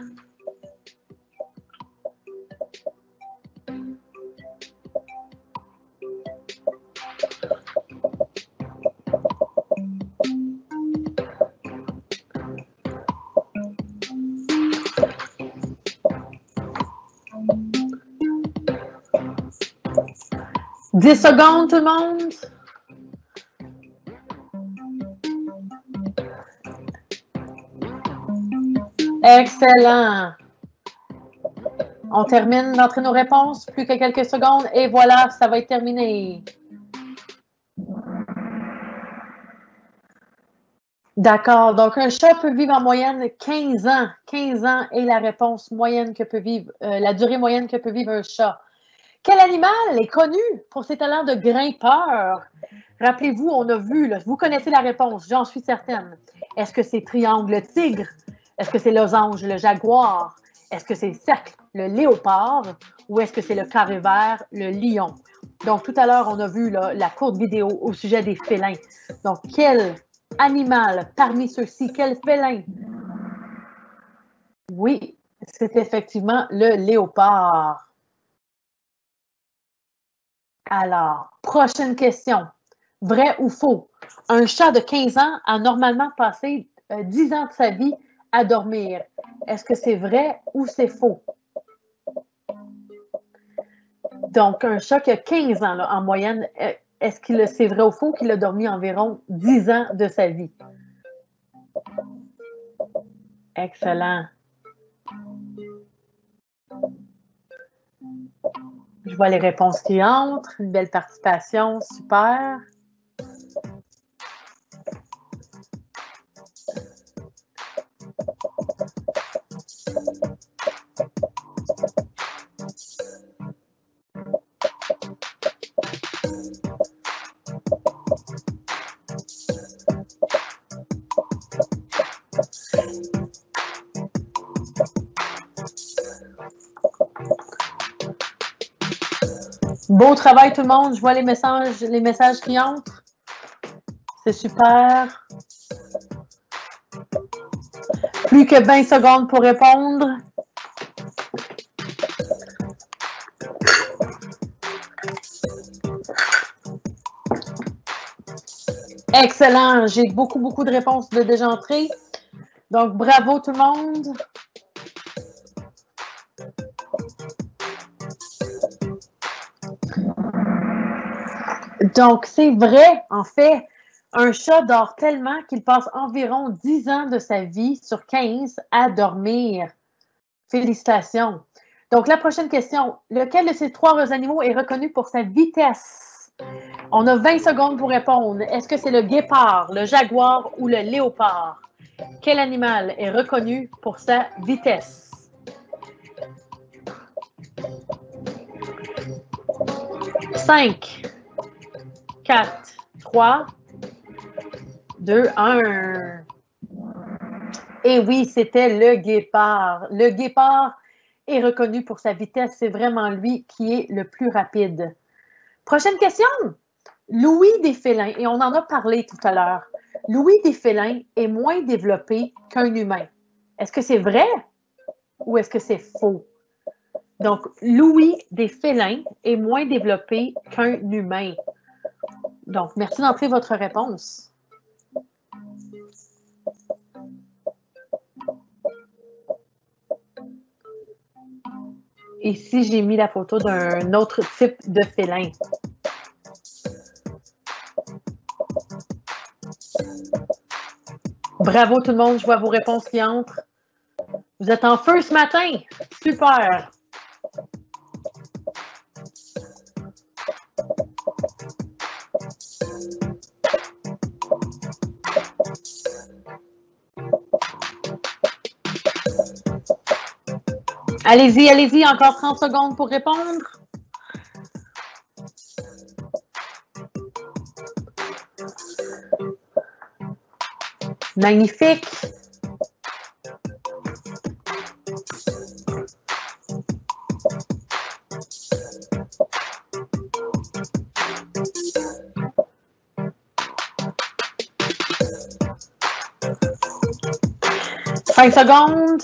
10 secondes, tout le monde. Excellent. On termine d'entrer nos réponses. Plus que quelques secondes. Et voilà, ça va être terminé. D'accord. Donc, un chat peut vivre en moyenne 15 ans. 15 ans est la réponse moyenne que peut vivre, la durée moyenne que peut vivre un chat. Quel animal est connu pour ses talents de grimpeur? Rappelez-vous, on a vu, là, vous connaissez la réponse, j'en suis certaine. Est-ce que c'est triangle tigre? Est-ce que c'est losange le jaguar? Est-ce que c'est cercle le léopard? Ou est-ce que c'est le carré vert le lion? Donc, tout à l'heure, on a vu là, la courte vidéo au sujet des félins. Donc, quel animal parmi ceux-ci, quel félin? Oui, c'est effectivement le léopard. Alors, prochaine question. Vrai ou faux? Un chat de 15 ans a normalement passé 10 ans de sa vie à dormir. Est-ce que c'est vrai ou c'est faux? Donc, un chat qui a 15 ans là, en moyenne, est-ce que c'est vrai ou faux qu'il a dormi environ 10 ans de sa vie? Excellent. Je vois les réponses qui entrent. Une belle participation. Super. Beau travail tout le monde. Je vois les messages qui entrent. C'est super. Plus que 20 secondes pour répondre. Excellent. J'ai beaucoup de réponses de déjà entrées. Donc, bravo tout le monde. Donc, c'est vrai, en fait, un chat dort tellement qu'il passe environ 10 ans de sa vie sur 15 à dormir. Félicitations. Donc, la prochaine question. Lequel de ces trois animaux est reconnu pour sa vitesse? On a 20 secondes pour répondre. Est-ce que c'est le guépard, le jaguar ou le léopard? Quel animal est reconnu pour sa vitesse? 5, 4, 3, 2, 1. Et oui, c'était le guépard. Le guépard est reconnu pour sa vitesse. C'est vraiment lui qui est le plus rapide. Prochaine question. L'ouïe des félins, et on en a parlé tout à l'heure, l'ouïe des félins est moins développée qu'un humain. Est-ce que c'est vrai ou est-ce que c'est faux? Donc, l'ouïe des félins est moins développée qu'un humain. Donc, merci d'entrer votre réponse. Ici, j'ai mis la photo d'un autre type de félin. Bravo tout le monde, je vois vos réponses qui entrent. Vous êtes en feu ce matin. Super. Allez-y, allez-y, encore 30 secondes pour répondre. Magnifique. Cinq secondes.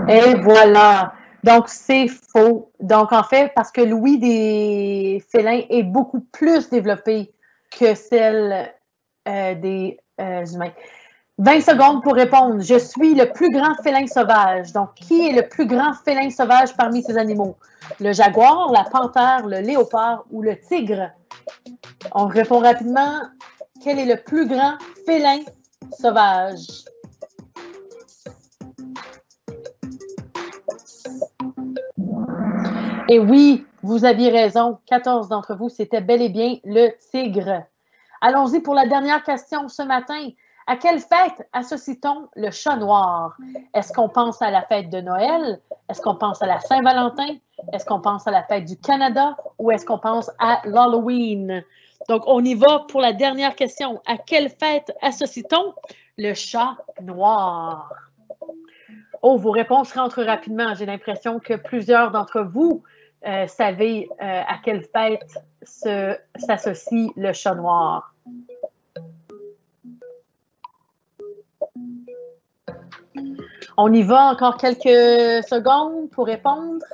Et voilà. Donc, c'est faux. Donc, en fait, parce que l'ouïe des félins est beaucoup plus développée que celle des humains. 20 secondes pour répondre. Je suis le plus grand félin sauvage. Donc, qui est le plus grand félin sauvage parmi ces animaux? Le jaguar, la panthère, le léopard ou le tigre? On répond rapidement. Quel est le plus grand félin sauvage? Et oui, vous aviez raison. 14 d'entre vous, c'était bel et bien le tigre. Allons-y pour la dernière question ce matin. À quelle fête associe-t-on le chat noir? Est-ce qu'on pense à la fête de Noël? Est-ce qu'on pense à la Saint-Valentin? Est-ce qu'on pense à la fête du Canada? Ou est-ce qu'on pense à l'Halloween? Donc, on y va pour la dernière question. À quelle fête associe-t-on le chat noir? Oh, vos réponses rentrent rapidement. J'ai l'impression que plusieurs d'entre vous savez à quelle fête s'associe le chat noir. On y va encore quelques secondes pour répondre.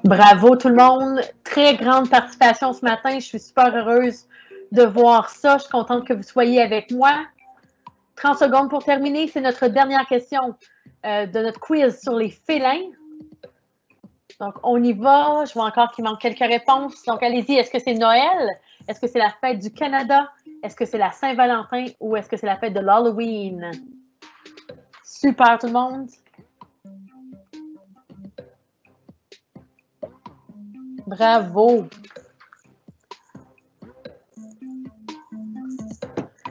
Bravo tout le monde. Très grande participation ce matin. Je suis super heureuse de voir ça. Je suis contente que vous soyez avec moi. 30 secondes pour terminer. C'est notre dernière question de notre quiz sur les félins. Donc, on y va. Je vois encore qu'il manque quelques réponses. Donc, allez-y. Est-ce que c'est Noël? Est-ce que c'est la fête du Canada? Est-ce que c'est la Saint-Valentin ou est-ce que c'est la fête de l'Halloween? Super tout le monde. Bravo.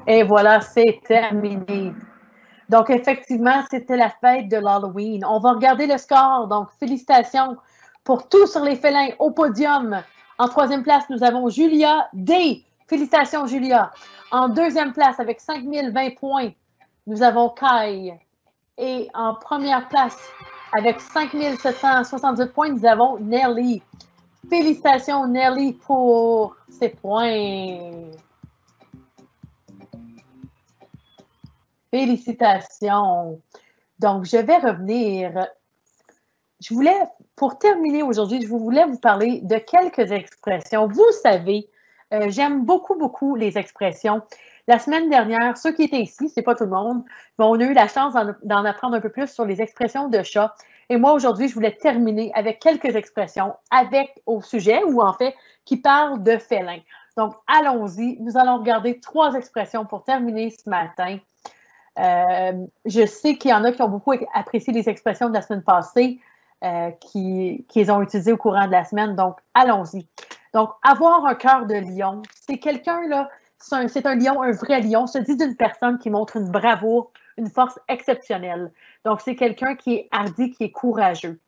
Et voilà, c'est terminé. Donc, effectivement, c'était la fête de l'Halloween. On va regarder le score. Donc, félicitations pour tous sur les félins au podium. En troisième place, nous avons Julia D. Félicitations, Julia. En deuxième place, avec 5020 points, nous avons Kai. Et en première place, avec 5778 points, nous avons Nelly. Félicitations, Nelly, pour ces points. Félicitations. Donc, je vais revenir. Pour terminer aujourd'hui, je voulais vous parler de quelques expressions. Vous savez, j'aime beaucoup, beaucoup les expressions. La semaine dernière, ceux qui étaient ici, c'est pas tout le monde, mais on a eu la chance d'en apprendre un peu plus sur les expressions de chat. Et moi, aujourd'hui, je voulais terminer avec quelques expressions au sujet, ou en fait, qui parlent de félins. Donc, allons-y. Nous allons regarder 3 expressions pour terminer ce matin. Je sais qu'il y en a qui ont beaucoup apprécié les expressions de la semaine passée, qu'ils ont utilisées au courant de la semaine. Donc, allons-y. Donc, avoir un cœur de lion, c'est quelqu'un, là, c'est un lion, un vrai lion, se dit d'une personne qui montre une bravoure, une force exceptionnelle. Donc, c'est quelqu'un qui est hardi, qui est courageux.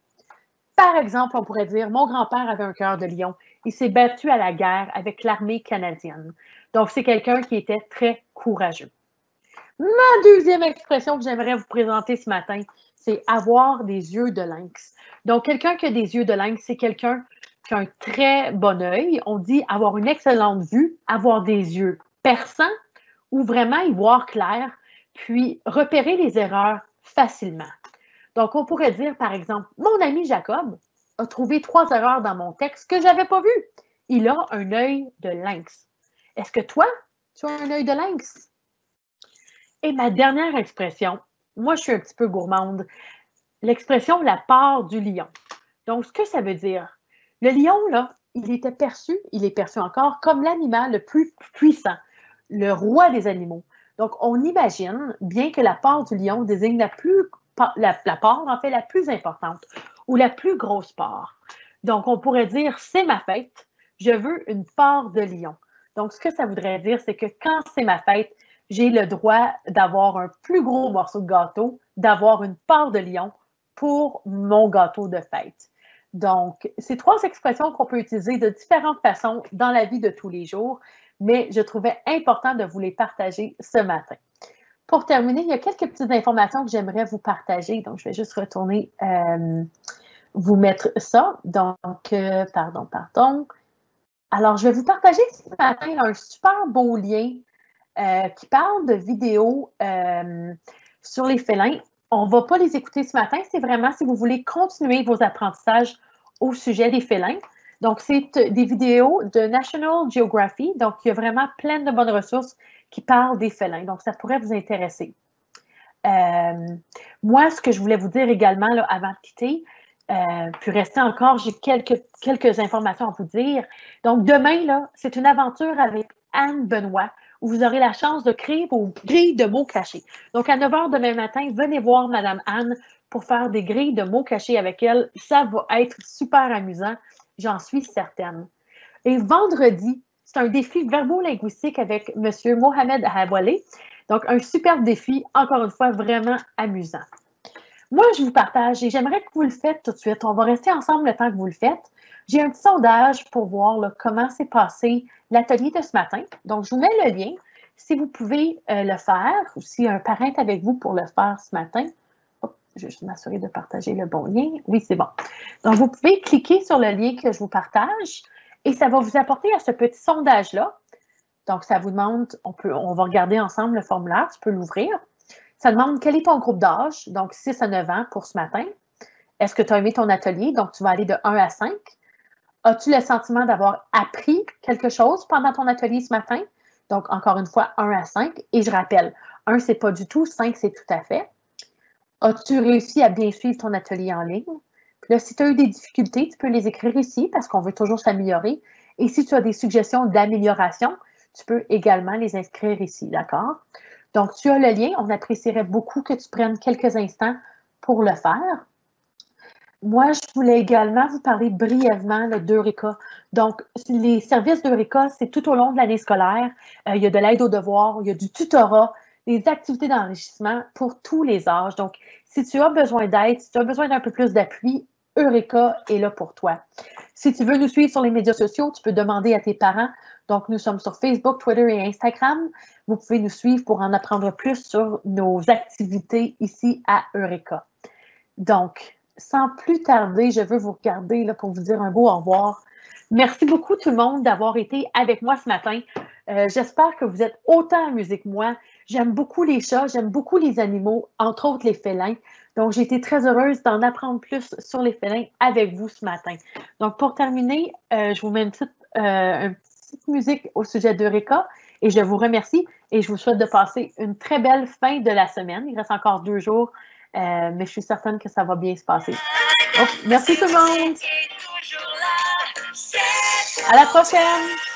Par exemple, on pourrait dire, mon grand-père avait un cœur de lion. Il s'est battu à la guerre avec l'armée canadienne. Donc, c'est quelqu'un qui était très courageux. Ma deuxième expression que j'aimerais vous présenter ce matin, c'est avoir des yeux de lynx. Donc, quelqu'un qui a des yeux de lynx, c'est quelqu'un qui a un très bon œil. On dit avoir une excellente vue, avoir des yeux perçants ou vraiment y voir clair, puis repérer les erreurs facilement. Donc, on pourrait dire, par exemple, mon ami Jacob a trouvé 3 erreurs dans mon texte que je n'avais pas vues. Il a un œil de lynx. Est-ce que toi, tu as un œil de lynx? Et ma dernière expression, moi, je suis un petit peu gourmande, l'expression la part du lion. Donc, ce que ça veut dire, le lion, là, il est perçu encore comme l'animal le plus puissant, le roi des animaux. Donc, on imagine bien que la part du lion désigne la part, en fait, la plus importante ou la plus grosse part. Donc, on pourrait dire, c'est ma fête, je veux une part de lion. Donc, ce que ça voudrait dire, c'est que quand c'est ma fête, j'ai le droit d'avoir un plus gros morceau de gâteau, d'avoir une part de lion pour mon gâteau de fête. Donc, c'est 3 expressions qu'on peut utiliser de différentes façons dans la vie de tous les jours, mais je trouvais important de vous les partager ce matin. Pour terminer, il y a quelques petites informations que j'aimerais vous partager. Donc, je vais juste retourner vous mettre ça. Donc, pardon. Alors, je vais vous partager ce matin un super beau lien qui parle de vidéos sur les félins. On ne va pas les écouter ce matin, c'est vraiment si vous voulez continuer vos apprentissages au sujet des félins. Donc, c'est des vidéos de National Geographic. Donc, il y a vraiment plein de bonnes ressources qui parlent des félins. Donc, ça pourrait vous intéresser. Moi, ce que je voulais vous dire également là, avant de quitter, puis rester encore, j'ai quelques informations à vous dire. Donc, demain, là, c'est une aventure avec Anne Benoît où vous aurez la chance de créer vos grilles de mots cachés. Donc, à 9 h demain matin, venez voir Madame Anne pour faire des grilles de mots cachés avec elle. Ça va être super amusant, j'en suis certaine. Et vendredi, c'est un défi verbo-linguistique avec M. Mohamed Hawale. Donc, un super défi, encore une fois, vraiment amusant. Moi, je vous partage et j'aimerais que vous le faites tout de suite. On va rester ensemble le temps que vous le faites. J'ai un petit sondage pour voir là, comment s'est passé l'atelier de ce matin. Donc, je vous mets le lien. Si vous pouvez le faire ou si un parent est avec vous pour le faire ce matin, je vais juste m'assurer de partager le bon lien. Oui, c'est bon. Donc, vous pouvez cliquer sur le lien que je vous partage et ça va vous apporter à ce petit sondage-là. Donc, ça vous demande, on va regarder ensemble le formulaire, tu peux l'ouvrir. Ça demande quel est ton groupe d'âge, donc 6 à 9 ans pour ce matin. Est-ce que tu as aimé ton atelier? Donc, tu vas aller de 1 à 5. As-tu le sentiment d'avoir appris quelque chose pendant ton atelier ce matin? Donc, encore une fois, 1 à 5. Et je rappelle, 1, c'est pas du tout, 5, c'est tout à fait. As-tu réussi à bien suivre ton atelier en ligne? Puis là, si tu as eu des difficultés, tu peux les écrire ici parce qu'on veut toujours s'améliorer. Et si tu as des suggestions d'amélioration, tu peux également les inscrire ici, d'accord? Donc, tu as le lien. On apprécierait beaucoup que tu prennes quelques instants pour le faire. Moi, je voulais également vous parler brièvement d'Eureka. Donc, les services d'Eureka, c'est tout au long de l'année scolaire. Il y a de l'aide aux devoirs, il y a du tutorat, des activités d'enrichissement pour tous les âges. Donc, si tu as besoin d'aide, si tu as besoin d'un peu plus d'appui, Eureka est là pour toi. Si tu veux nous suivre sur les médias sociaux, tu peux demander à tes parents. Donc, nous sommes sur Facebook, Twitter et Instagram. Vous pouvez nous suivre pour en apprendre plus sur nos activités ici à Eureka. Donc, sans plus tarder, je veux vous regarder là, pour vous dire un beau au revoir. Merci beaucoup tout le monde d'avoir été avec moi ce matin. J'espère que vous êtes autant amusés que moi. J'aime beaucoup les chats, j'aime beaucoup les animaux, entre autres les félins. Donc, j'ai été très heureuse d'en apprendre plus sur les félins avec vous ce matin. Donc, pour terminer, je vous mets une petite musique au sujet d'Eureka et je vous remercie et je vous souhaite de passer une très belle fin de la semaine. Il reste encore 2 jours. Mais je suis certaine que ça va bien se passer. Oh, merci tout le monde! À la prochaine!